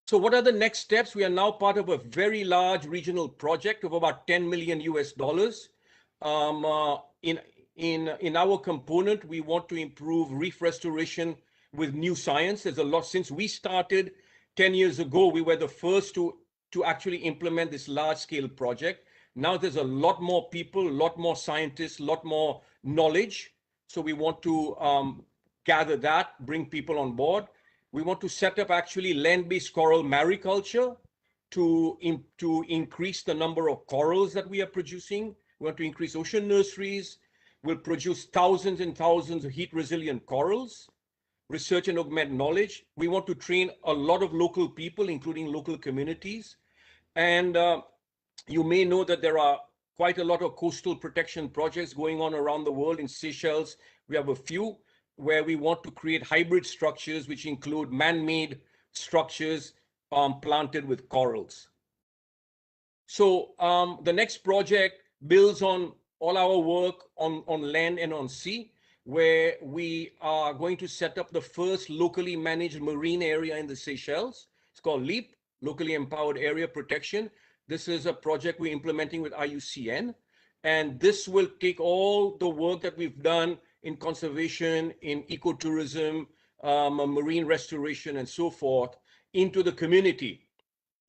So what are the next steps? We are now part of a very large regional project of about $10 million. In our component, we want to improve reef restoration with new science. There's a lot. Since we started 10 years ago, we were the first to actually implement this large-scale project. Now there's a lot more people, a lot more scientists, a lot more knowledge. So we want to gather that, bring people on board. We want to set up actually land-based coral mariculture to increase the number of corals that we are producing. We want to increase ocean nurseries. We'll produce thousands and thousands of heat-resilient corals. Research and augment knowledge. We want to train a lot of local people, including local communities. And you may know that there are quite a lot of coastal protection projects going on around the world. In Seychelles, we have a few where we want to create hybrid structures, which include man-made structures planted with corals. So the next project builds on all our work on land and on sea, where we are going to set up the first locally managed marine area in the Seychelles. It's called LEAP, Locally Empowered Area Protection. This is a project we're implementing with IUCN. And this will take all the work that we've done in conservation, in ecotourism, marine restoration, and so forth, into the community.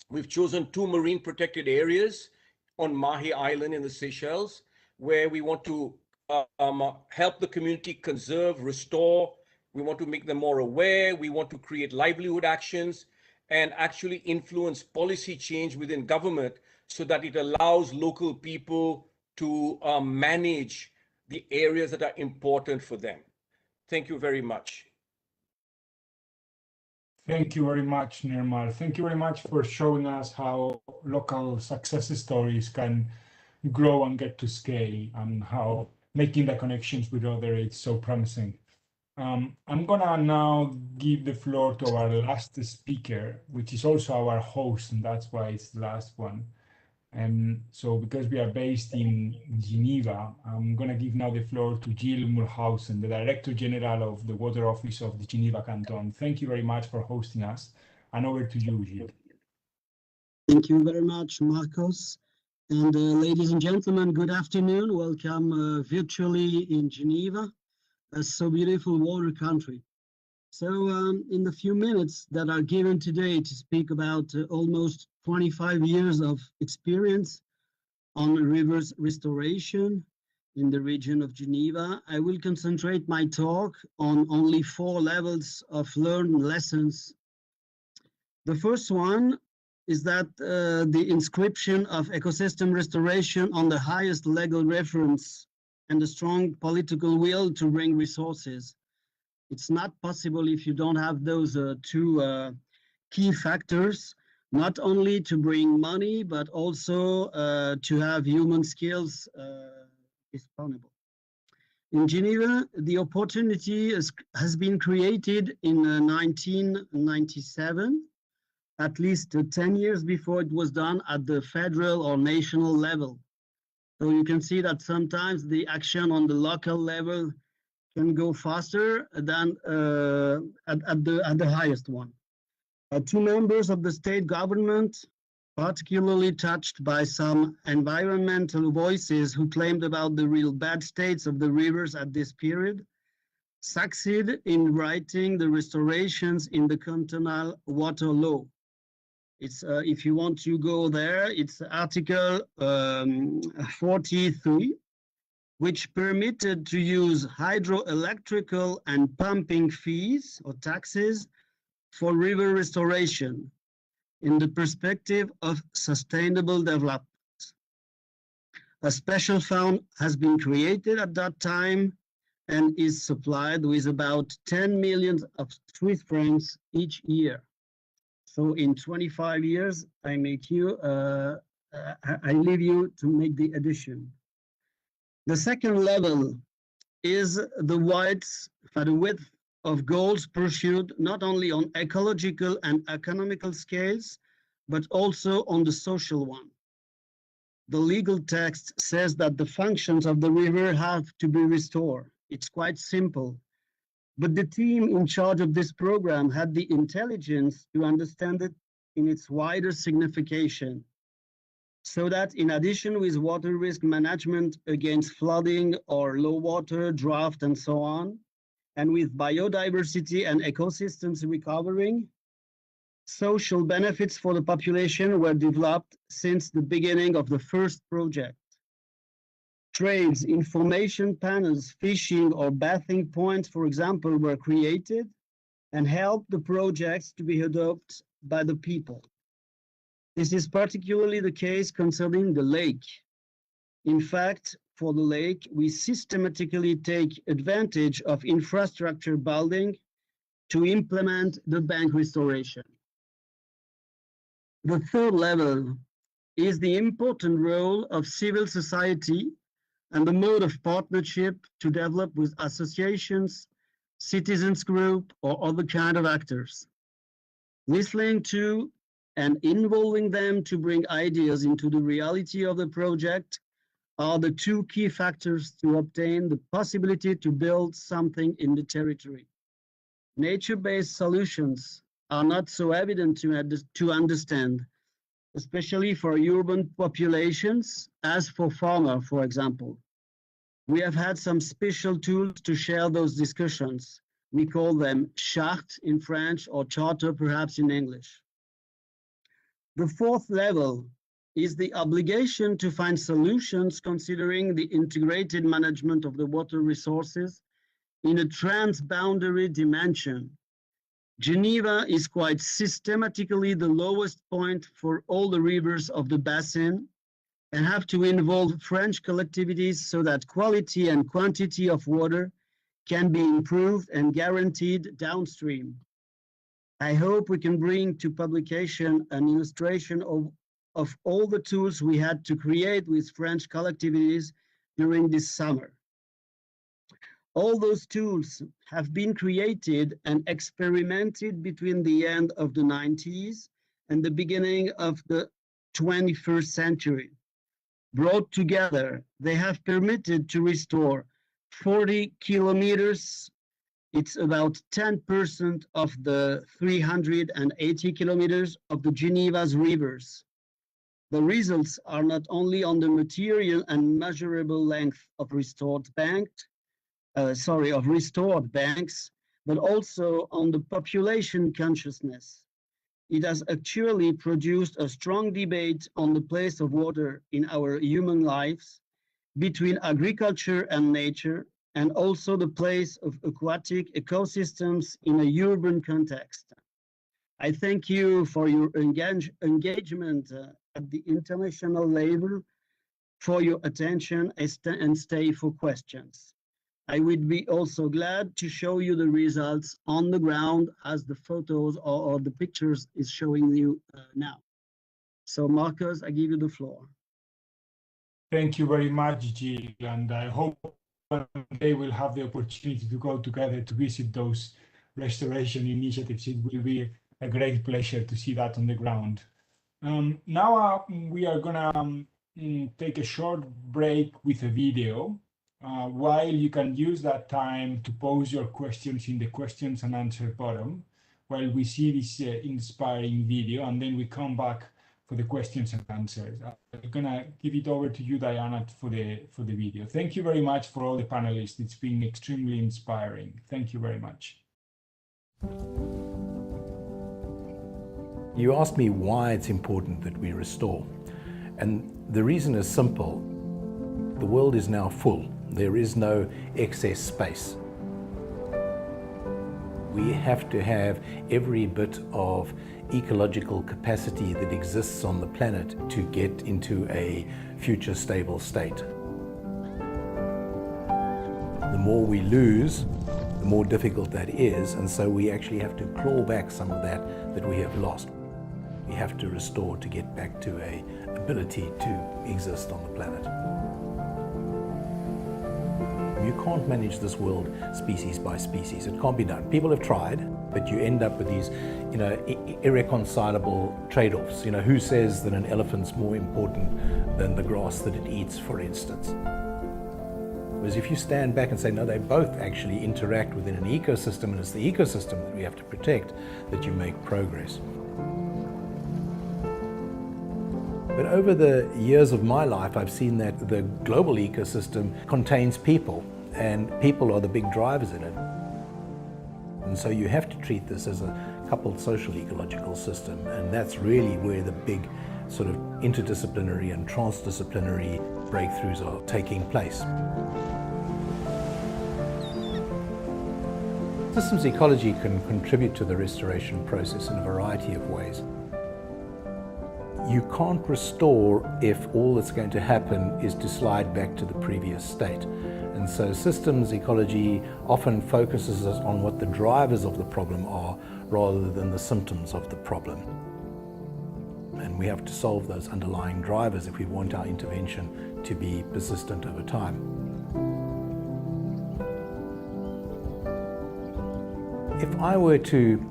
We've chosen 2 marine protected areas on Mahe Island in the Seychelles, where we want to help the community conserve, restore. We want to make them more aware. We want to create livelihood actions and actually influence policy change within government so that it allows local people to manage the areas that are important for them. Thank you very much. Thank you very much, Nirmal. Thank you very much for showing us how local success stories can grow and get to scale, and how making the connections with others is so promising. I'm gonna now give the floor to our last speaker, which is also our host, and that's why it's the last one. And so because we are based in Geneva, I'm gonna give now the floor to Gilles Mulhausen, the Director General of the Water Office of the Geneva Canton. Thank you very much for hosting us, and over to you, Gilles. Thank you very much, Marcos. And ladies and gentlemen, good afternoon. Welcome virtually in Geneva, a so beautiful water country. So in the few minutes that are given today to speak about almost 25 years of experience on rivers restoration in the region of Geneva, I will concentrate my talk on only 4 levels of learned lessons. The first one is that the inscription of ecosystem restoration on the highest legal reference and a strong political will to bring resources. It's not possible if you don't have those 2 key factors, not only to bring money, but also to have human skills disponible. In Geneva, the opportunity has been created in 1997, at least 10 years before it was done at the federal or national level. So you can see that sometimes the action on the local level can go faster than at the highest one. 2 members of the state government, particularly touched by some environmental voices who claimed about the real bad states of the rivers at this period, succeed in writing the restorations in the cantonal water law. It's if you want to go there, it's Article 43, which permitted to use hydroelectrical and pumping fees or taxes for river restoration in the perspective of sustainable development. A special fund has been created at that time and is supplied with about 10 million of Swiss francs each year. So in 25 years, I leave you to make the addition. The second level is the width of goals pursued not only on ecological and economical scales, but also on the social one. The legal text says that the functions of the river have to be restored. It's quite simple. But the team in charge of this program had the intelligence to understand it in its wider signification, so that in addition with water risk management against flooding or low water, drought, and so on, and with biodiversity and ecosystems recovering, social benefits for the population were developed since the beginning of the first project. Trails, information panels, fishing or bathing points, for example, were created, and help the projects to be adopted by the people. This is particularly the case concerning the lake. In fact, for the lake, we systematically take advantage of infrastructure building to implement the bank restoration. The third level is the important role of civil society and the mode of partnership to develop with associations, citizens group, or other kind of actors. Listening to and involving them to bring ideas into the reality of the project are the two key factors to obtain the possibility to build something in the territory. Nature-based solutions are not so evident to understand, especially for urban populations, as for farmers, for example. We have had some special tools to share those discussions. We call them charte in French or charter perhaps in English. The fourth level is the obligation to find solutions considering the integrated management of the water resources in a transboundary dimension. Geneva is quite systematically the lowest point for all the rivers of the basin and have to involve French collectivities so that quality and quantity of water can be improved and guaranteed downstream. I hope we can bring to publication an illustration of all the tools we had to create with French collectivities during this summer. All those tools have been created and experimented between the end of the 90s and the beginning of the 21st century. Brought together, they have permitted to restore 40 kilometers. It's about 10% of the 380 kilometers of the Geneva's rivers. The results are not only on the material and measurable length of restored banks, but also on the population consciousness. It has actually produced a strong debate on the place of water in our human lives between agriculture and nature, and also the place of aquatic ecosystems in a urban context. I thank you for your engagement at the international level, for your attention and stay for questions. I would be also glad to show you the results on the ground as the photos or the pictures is showing you now. So Marcos, I give you the floor. Thank you very much, Gilles, and I hope one day we'll have the opportunity to go together to visit those restoration initiatives. It will be a great pleasure to see that on the ground. Now we are gonna take a short break with a video. While you can use that time to pose your questions in the questions and answer bottom, while we see this inspiring video, and then we come back for the questions and answers. I'm gonna give it over to you, Diana, for the video. Thank you very much for all the panelists. It's been extremely inspiring. Thank you very much. You asked me why it's important that we restore. And the reason is simple. The world is now full. There is no excess space. We have to have every bit of ecological capacity that exists on the planet to get into a future stable state. The more we lose, the more difficult that is, and so we actually have to claw back some of that we have lost. We have to restore to get back to an ability to exist on the planet. You can't manage this world species by species. It can't be done. People have tried, but you end up with these, irreconcilable trade-offs. Who says that an elephant's more important than the grass that it eats, for instance? Whereas if you stand back and say, no, they both actually interact within an ecosystem, and it's the ecosystem that we have to protect, that you make progress. But over the years of my life, I've seen that the global ecosystem contains people, and people are the big drivers in it. And so you have to treat this as a coupled social ecological system, and that's really where the big sort of interdisciplinary and transdisciplinary breakthroughs are taking place. Systems ecology can contribute to the restoration process in a variety of ways. You can't restore if all that's going to happen is to slide back to the previous state. And so systems ecology often focuses us on what the drivers of the problem are rather than the symptoms of the problem. And we have to solve those underlying drivers if we want our intervention to be persistent over time. If I were to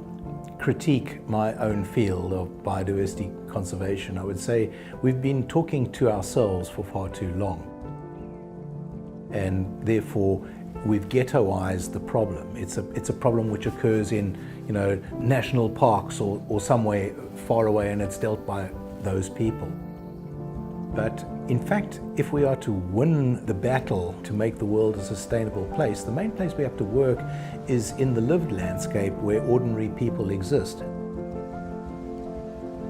critique my own field of biodiversity conservation, I would say we've been talking to ourselves for far too long. And therefore, we've ghettoized the problem. It's a problem which occurs in, national parks or somewhere far away, and it's dealt by those people. But in fact, if we are to win the battle to make the world a sustainable place, the main place we have to work is in the lived landscape where ordinary people exist.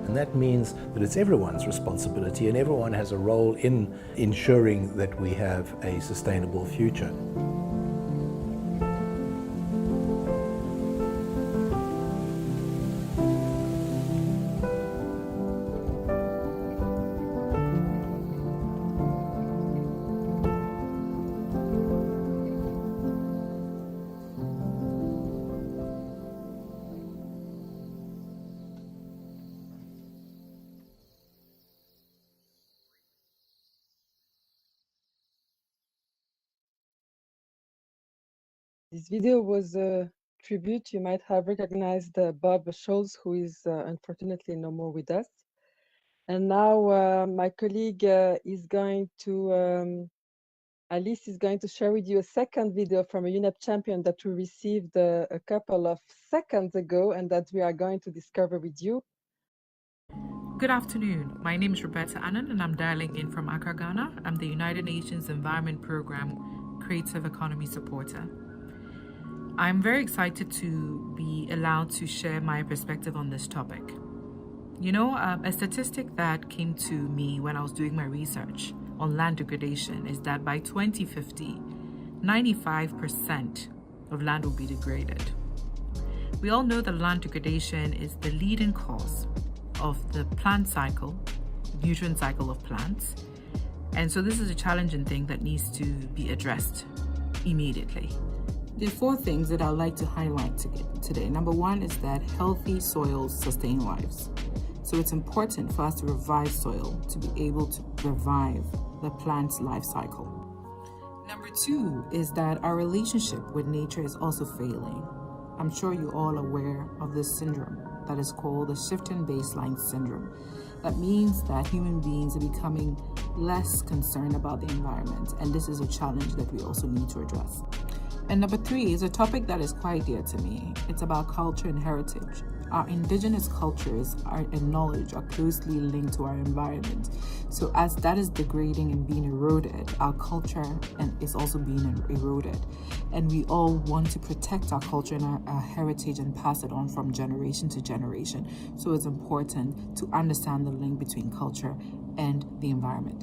And that means that it's everyone's responsibility, and everyone has a role in ensuring that we have a sustainable future. This video was a tribute. You might have recognized Bob Scholz, who is unfortunately no more with us. And now my colleague is going to, Alice is going to share with you a second video from a UNEP champion that we received a couple of seconds ago and that we are going to discover with you. Good afternoon. My name is Roberta Annan and I'm dialing in from Accra, Ghana. I'm the United Nations Environment Program Creative Economy Supporter. I'm very excited to be allowed to share my perspective on this topic. A statistic that came to me when I was doing my research on land degradation is that by 2050, 95% of land will be degraded. We all know that land degradation is the leading cause of the plant cycle, nutrient cycle of plants. And so this is a challenging thing that needs to be addressed immediately. There are 4 things that I'd like to highlight today. Number 1 is that healthy soils sustain lives. So it's important for us to revive soil to be able to revive the plant's life cycle. Number 2 is that our relationship with nature is also failing. I'm sure you're all aware of this syndrome that is called the shifting baseline syndrome. That means that human beings are becoming less concerned about the environment, and this is a challenge that we also need to address. And number 3 is a topic that is quite dear to me. It's about culture and heritage. Our indigenous cultures and knowledge are closely linked to our environment. So as that is degrading and being eroded, our culture is also being eroded. And we all want to protect our culture and our heritage and pass it on from generation to generation. So it's important to understand the link between culture and the environment.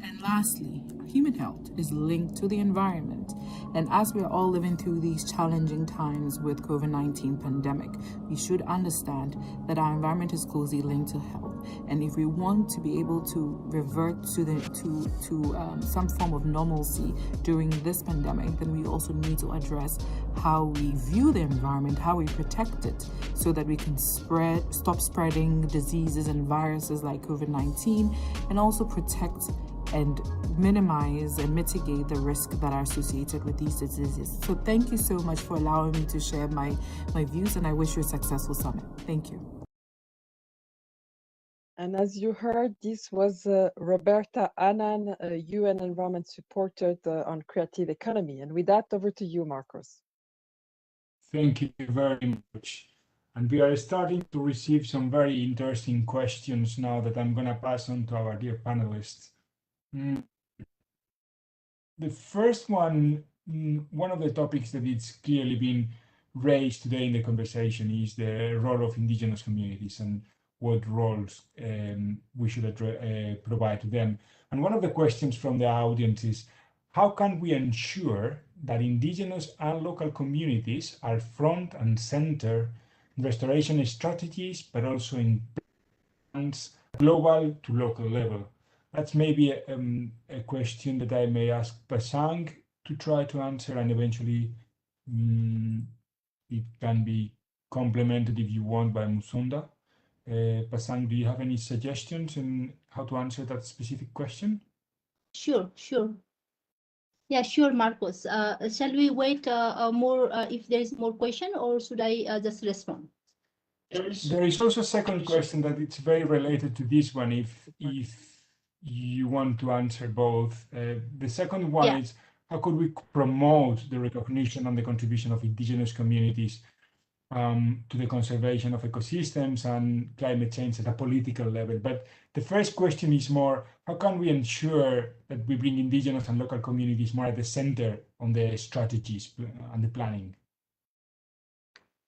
And lastly, human health is linked to the environment. And as we're all living through these challenging times with COVID-19 pandemic, we should understand that our environment is closely linked to health. And if we want to be able to revert to some form of normalcy during this pandemic, then we also need to address how we view the environment, how we protect it, so that we can stop spreading diseases and viruses like COVID-19, and also protect and minimize and mitigate the risk that are associated with these diseases. So thank you so much for allowing me to share my views, and I wish you a successful summit. Thank you. And as you heard, this was Roberta Annan, a UN environment supporter on creative economy. And with that, over to you, Marcos. Thank you very much. And we are starting to receive some very interesting questions now that I'm going to pass on to our dear panelists. The first one of the topics that it's clearly been raised today in the conversation is the role of indigenous communities and what roles we should provide to them. And one of the questions from the audience is, how can we ensure that indigenous and local communities are front and center in restoration strategies, but also in plans global to local level. That's maybe a question that I may ask Pasang to try to answer, and eventually it can be complemented if you want by Musonda. Pasang, do you have any suggestions in how to answer that specific question? Sure. Yeah, sure, Marcos. Shall we wait more if there is more question, or should I just respond? There is also a second question that it's very related to this one, if you want to answer both. The second one is, how could we promote the recognition and the contribution of indigenous communities to the conservation of ecosystems and climate change at a political level? But the first question is more, how can we ensure that we bring indigenous and local communities more at the center on the strategies and the planning?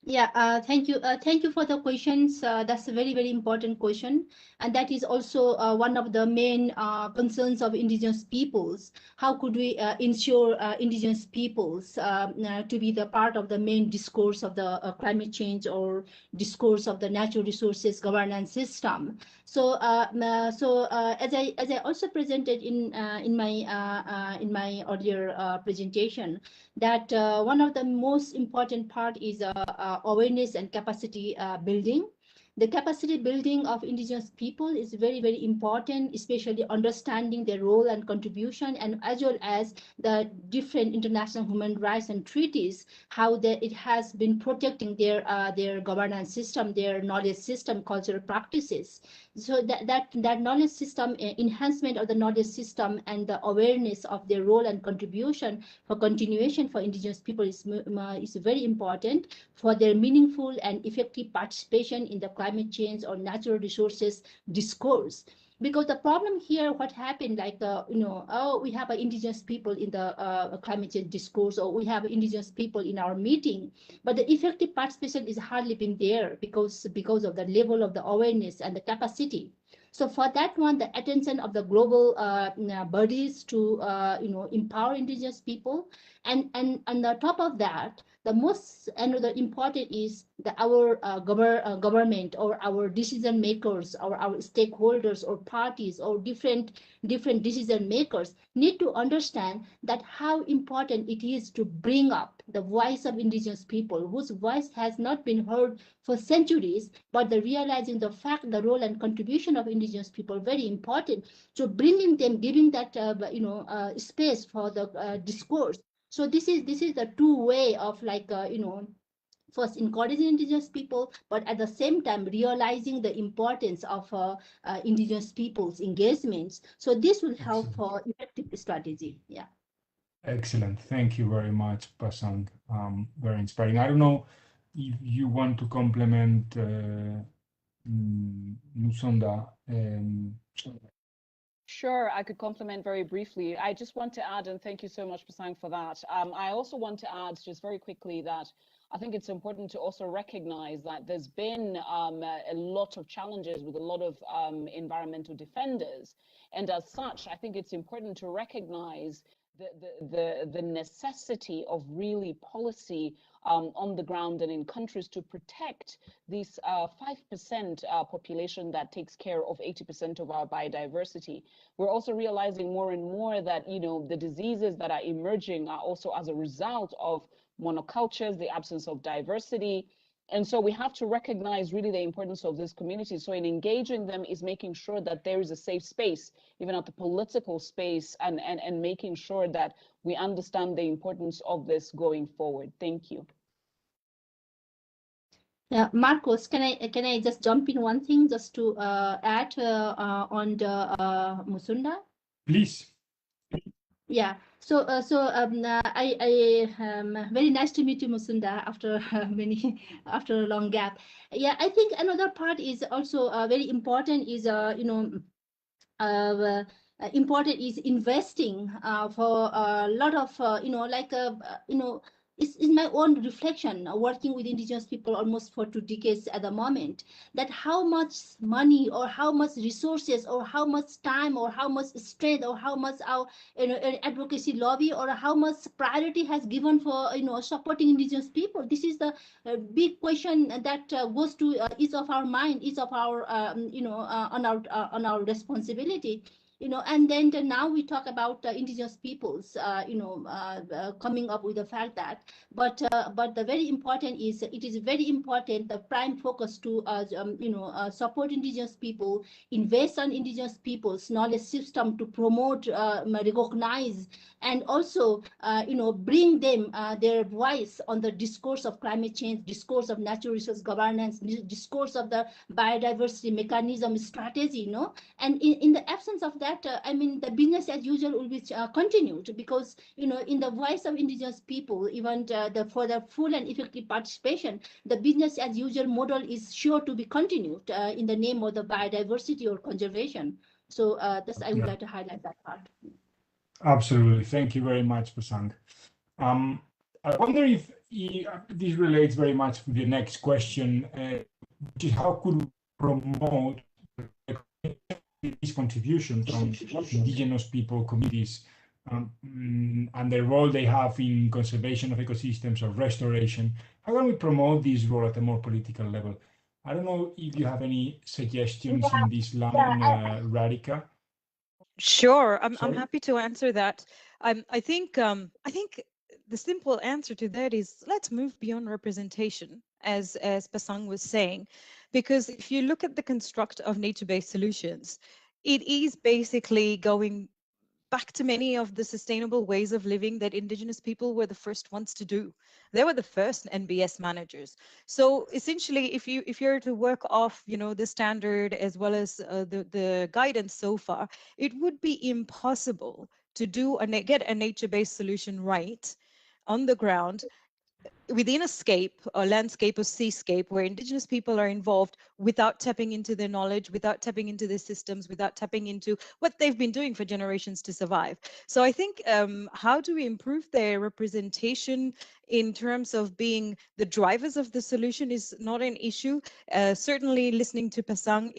Yeah, thank you. Thank you for the questions. That's a very, very important question. And that is also one of the main concerns of indigenous peoples. How could we ensure indigenous peoples to be the part of the main discourse of the climate change or discourse of the natural resources governance system? So, as I also presented in my earlier presentation, that one of the most important part is awareness and capacity building. The capacity building of indigenous people is very, very important, especially understanding their role and contribution, and as well as the different international human rights and treaties, how it has been protecting their governance system, their knowledge system, cultural practices. So that knowledge system, enhancement of the knowledge system and the awareness of their role and contribution for continuation for indigenous people is very important for their meaningful and effective participation in the climate change or natural resources discourse. Because the problem here, what happened, like, we have indigenous people in the climate change discourse, or we have indigenous people in our meeting, but the effective participation is hardly been there because of the level of the awareness and the capacity. So for that one, the attention of the global bodies to empower indigenous people, and on the top of that, the most another important is that our government or our decision makers or our stakeholders or parties or different decision makers need to understand that how important it is to bring up the voice of indigenous people whose voice has not been heard for centuries, but the realizing the fact, the role and contribution of indigenous people very important. So bringing them, giving that space for the discourse. So this is the two-way of first encouraging indigenous people, but at the same time realizing the importance of indigenous people's engagements. So this will help for effective strategy. Yeah. Excellent. Thank you very much, Pasang. Very inspiring. I don't know if you want to complement Musonda. Sure, I could compliment very briefly. I just want to add, and thank you so much, Pasang, for that. I also want to add just very quickly that I think it's important to also recognize that there's been a lot of challenges with a lot of environmental defenders. And as such, I think it's important to recognize the necessity of really policy on the ground and in countries to protect this 5% population that takes care of 80% of our biodiversity. We're also realizing more and more that, the diseases that are emerging are also as a result of monocultures, the absence of diversity. And so we have to recognize really the importance of this community. So in engaging them is making sure that there is a safe space, even at the political space, and making sure that we understand the importance of this going forward. Thank you. Marcos, can I just jump in one thing just to add on the Musonda? Please. Yeah. So I very nice to meet you, Musonda, after after a long gap. Yeah, I think another part is also very important is important is investing for a lot of it's my own reflection, working with indigenous people almost for 2 decades at the moment, that how much money or how much resources or how much time or how much strength or how much our advocacy lobby or how much priority has given for supporting indigenous people. This is the big question that goes to each of our mind, each of our on our responsibility. And then now we talk about indigenous peoples, coming up with the fact that, but the very important is, it is very important, the prime focus to, support indigenous people, invest on indigenous people's knowledge system to promote, recognize, and also, bring them their voice on the discourse of climate change, discourse of natural resource governance, discourse of the biodiversity mechanism strategy, and in the absence of that, I mean, the business as usual will be continued, because in the voice of indigenous people, even for the full and effective participation, the business as usual model is sure to be continued in the name of the biodiversity or conservation. So I would like to highlight that part. Absolutely, thank you very much, Pasang. I wonder if this relates very much to the next question, which is how could we promote this contribution from indigenous people communities and the role they have in conservation of ecosystems or restoration? How can we promote this role at a more political level? I don't know if you have any suggestions in this line, Radhika. Sure, I'm happy to answer that. I think the simple answer to that is, let's move beyond representation, as Pasang was saying, because if you look at the construct of nature-based solutions, it is basically going back to many of the sustainable ways of living that indigenous people were the first ones to do. They were the first NBS managers. So essentially, if you're to work off, the standard as well as the guidance so far, it would be impossible to get a nature-based solution right on the ground within a scape or landscape or seascape where indigenous people are involved without tapping into their knowledge, without tapping into their systems, without tapping into what they've been doing for generations to survive. So I think how do we improve their representation in terms of being the drivers of the solution is not an issue. Certainly listening to Pasang,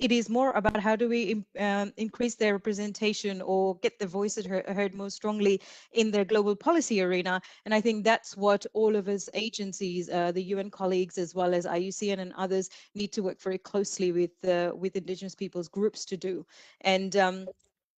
it is more about how do we increase their representation or get their voices heard more strongly in their global policy arena. And I think that's what all of us agencies, the UN colleagues, as well as IUCN and others, need to work very closely with indigenous peoples groups to do. And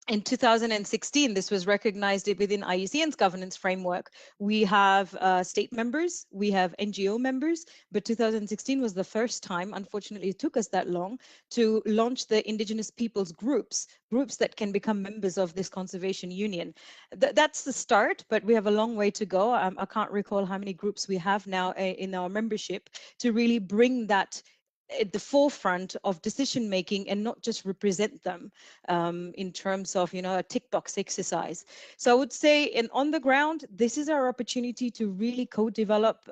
in 2016, this was recognized within IUCN's governance framework. We have state members, we have NGO members, but 2016 was the first time, unfortunately it took us that long, to launch the indigenous peoples groups that can become members of this conservation union. That's the start, but we have a long way to go. I can't recall how many groups we have now in our membership to really bring that at the forefront of decision making and not just represent them in terms of a tick box exercise. So I would say on the ground, this is our opportunity to really co-develop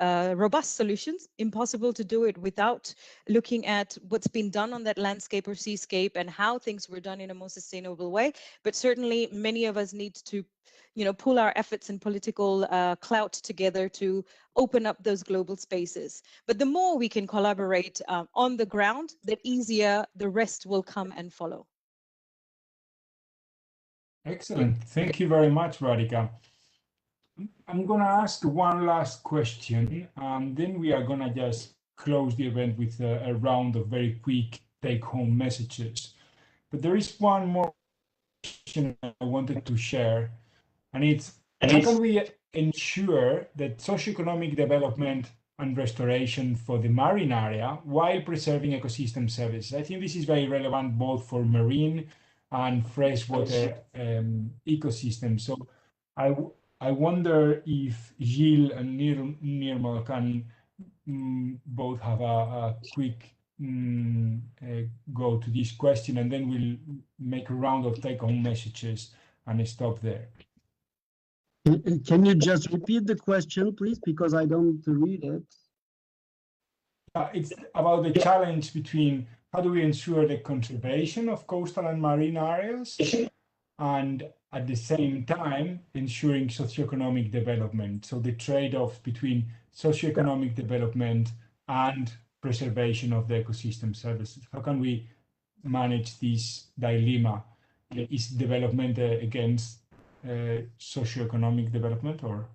robust solutions. Impossible to do it without looking at what's been done on that landscape or seascape and how things were done in a more sustainable way. But certainly many of us need to pull our efforts and political clout together to open up those global spaces. But the more we can collaborate on the ground, the easier the rest will come and follow. Excellent. Thank you very much, Radhika. I'm going to ask one last question, and then we are going to just close the event with a round of very quick take-home messages. But there is one more question I wanted to share, and it's how can we ensure that socio-economic development and restoration for the marine area while preserving ecosystem services? I think this is very relevant both for marine and freshwater ecosystems. So I wonder if Gilles and Nirmal can both have a quick go to this question, and then we'll make a round of take-home messages and stop there. Can you just repeat the question, please, because I don't read it? It's about the challenge between how do we ensure the conservation of coastal and marine areas and at the same time ensuring socioeconomic development. So the trade-off between socioeconomic development and preservation of the ecosystem services. How can we manage this dilemma? Is development against socioeconomic development, or?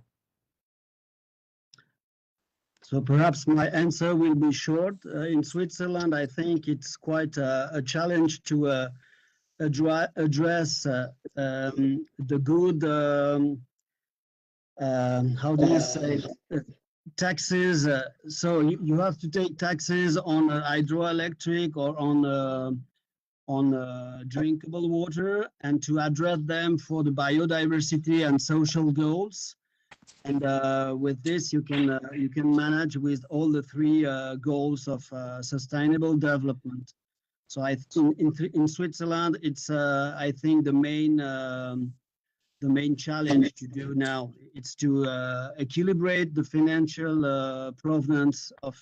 So perhaps my answer will be short. In Switzerland, I think it's quite a challenge to address the good, how do you say, taxes. So you have to take taxes on hydroelectric or on drinkable water, and to address them for the biodiversity and social goals. And with this, you can manage with all the three goals of sustainable development. So I think in Switzerland, it's I think the main challenge to do now. It's to equilibrate the financial provenance of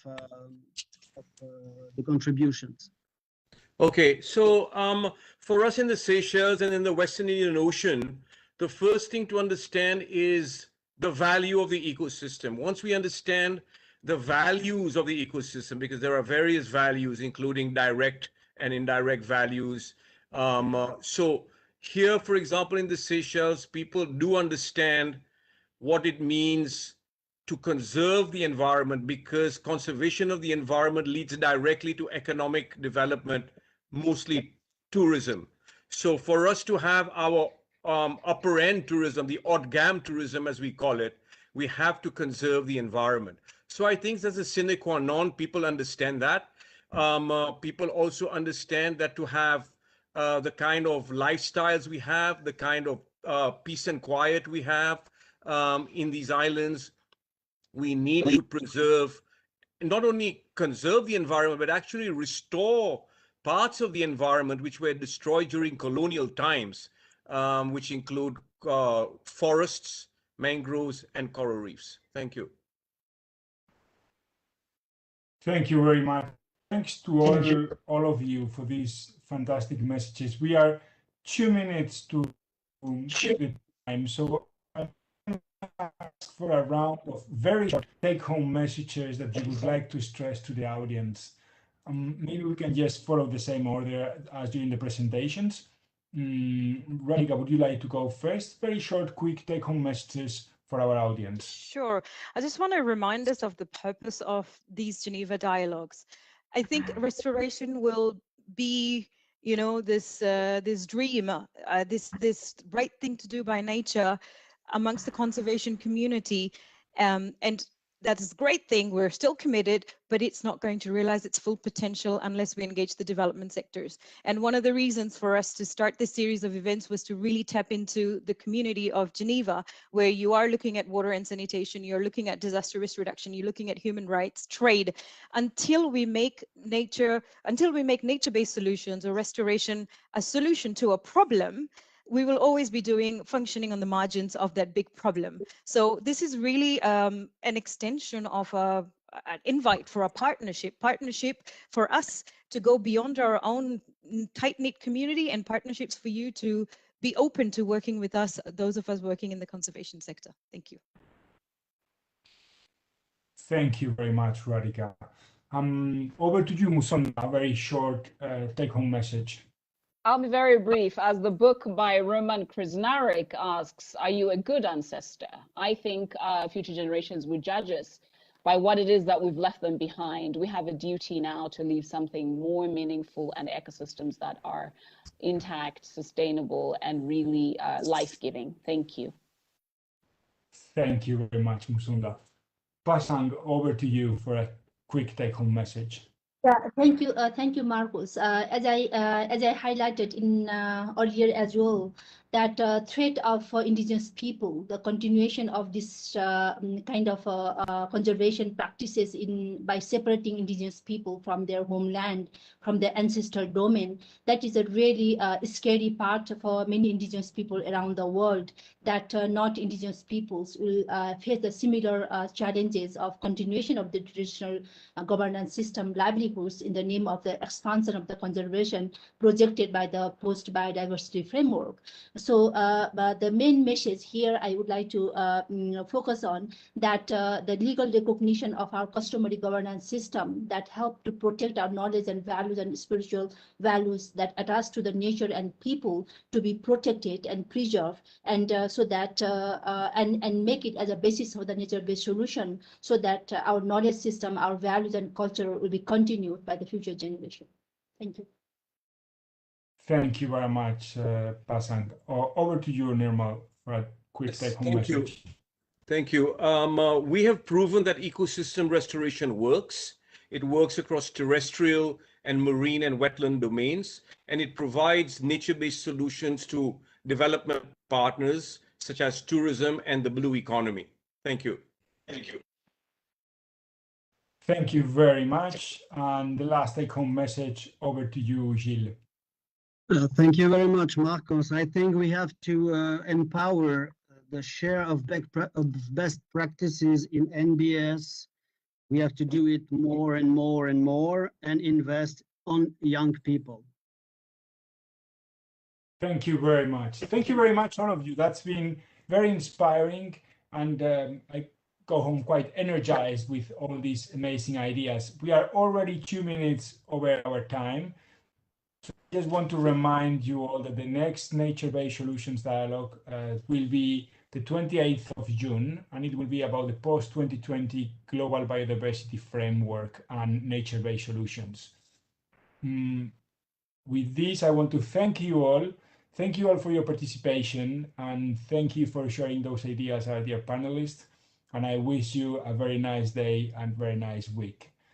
the contributions. Okay, so for us in the Seychelles and in the Western Indian Ocean, the first thing to understand is the value of the ecosystem. Once we understand the values of the ecosystem, because there are various values, including direct and indirect values. So here, for example, in the Seychelles, people do understand what it means to conserve the environment, because conservation of the environment leads directly to economic development, mostly tourism. So for us to have our upper end tourism, the haut gamme tourism, as we call it, we have to conserve the environment. So I think that's a sine qua non. People understand that. People also understand that to have the kind of lifestyles we have, the kind of peace and quiet we have in these islands, we need to preserve, not only conserve the environment, but actually restore parts of the environment which were destroyed during colonial times, which include forests, mangroves, and coral reefs. Thank you. Thank you very much. Thanks to all of you for these fantastic messages. We are 2 minutes to the time, so I'm going to ask for a round of very short take-home messages that you would like to stress to the audience. Maybe we can just follow the same order as during the presentations. Radhika, would you like to go first? Very short, quick take-home messages for our audience. Sure. I just want to remind us of the purpose of these Geneva dialogues. I think restoration will be, you know, this dream, this right thing to do by nature amongst the conservation community, and that is a great thing. We're still committed, but it's not going to realize its full potential unless we engage the development sectors. And one of the reasons for us to start this series of events was to really tap into the community of Geneva, where you are looking at water and sanitation, you're looking at disaster risk reduction, you're looking at human rights, trade, until we make nature-based solutions or restoration a solution to a problem. We will always be functioning on the margins of that big problem. So this is really an extension of an invite for a partnership for us to go beyond our own tight-knit community, and partnerships for you to be open to working with us, those of us working in the conservation sector. Thank you. Thank you very much, Radhika. Over to you, Musonda, a very short take-home message. I'll be very brief. As the book by Roman Krznaric asks, are you a good ancestor? I think future generations will judge us by what it is that we've left them behind. We have a duty now to leave something more meaningful and ecosystems that are intact, sustainable, and really life-giving. Thank you. Thank you very much, Musonda. Pasang, over to you for a quick take-home message. Yeah, thank you, Marcos. As I highlighted in earlier as well, that threat of indigenous people, the continuation of this kind of conservation practices by separating indigenous people from their homeland, from their ancestral domain, that is a really scary part for many indigenous people around the world, that not indigenous peoples will face the similar challenges of continuation of the traditional governance system livelihoods in the name of the expansion of the conservation projected by the post-biodiversity framework. So the main message here I would like to focus on that the legal recognition of our customary governance system that help to protect our knowledge and values and spiritual values that attach to the nature and people to be protected and preserved, and so that and make it as a basis for the nature-based solution, so that our knowledge system, our values and culture will be continued by the future generation. Thank you. Thank you very much, Pasang. Over to you, Nirmal, for a quick take-home message. Thank you. We have proven that ecosystem restoration works. It works across terrestrial and marine and wetland domains, and it provides nature-based solutions to development partners such as tourism and the blue economy. Thank you. Thank you. Thank you very much. And the last take-home message, over to you, Gilles. Thank you very much, Marcos. I think we have to empower the share of best practices in NBS. We have to do it more and more and more, and invest on young people. Thank you very much. Thank you very much, all of you. That's been very inspiring, and I go home quite energized with all these amazing ideas. We are already 2 minutes over our time. So I just want to remind you all that the next Nature-Based Solutions Dialogue will be the 28th of June, and it will be about the post-2020 Global Biodiversity Framework and Nature-Based Solutions. With this, I want to thank you all. Thank you all for your participation, and thank you for sharing those ideas, our dear panelists. And I wish you a very nice day and very nice week.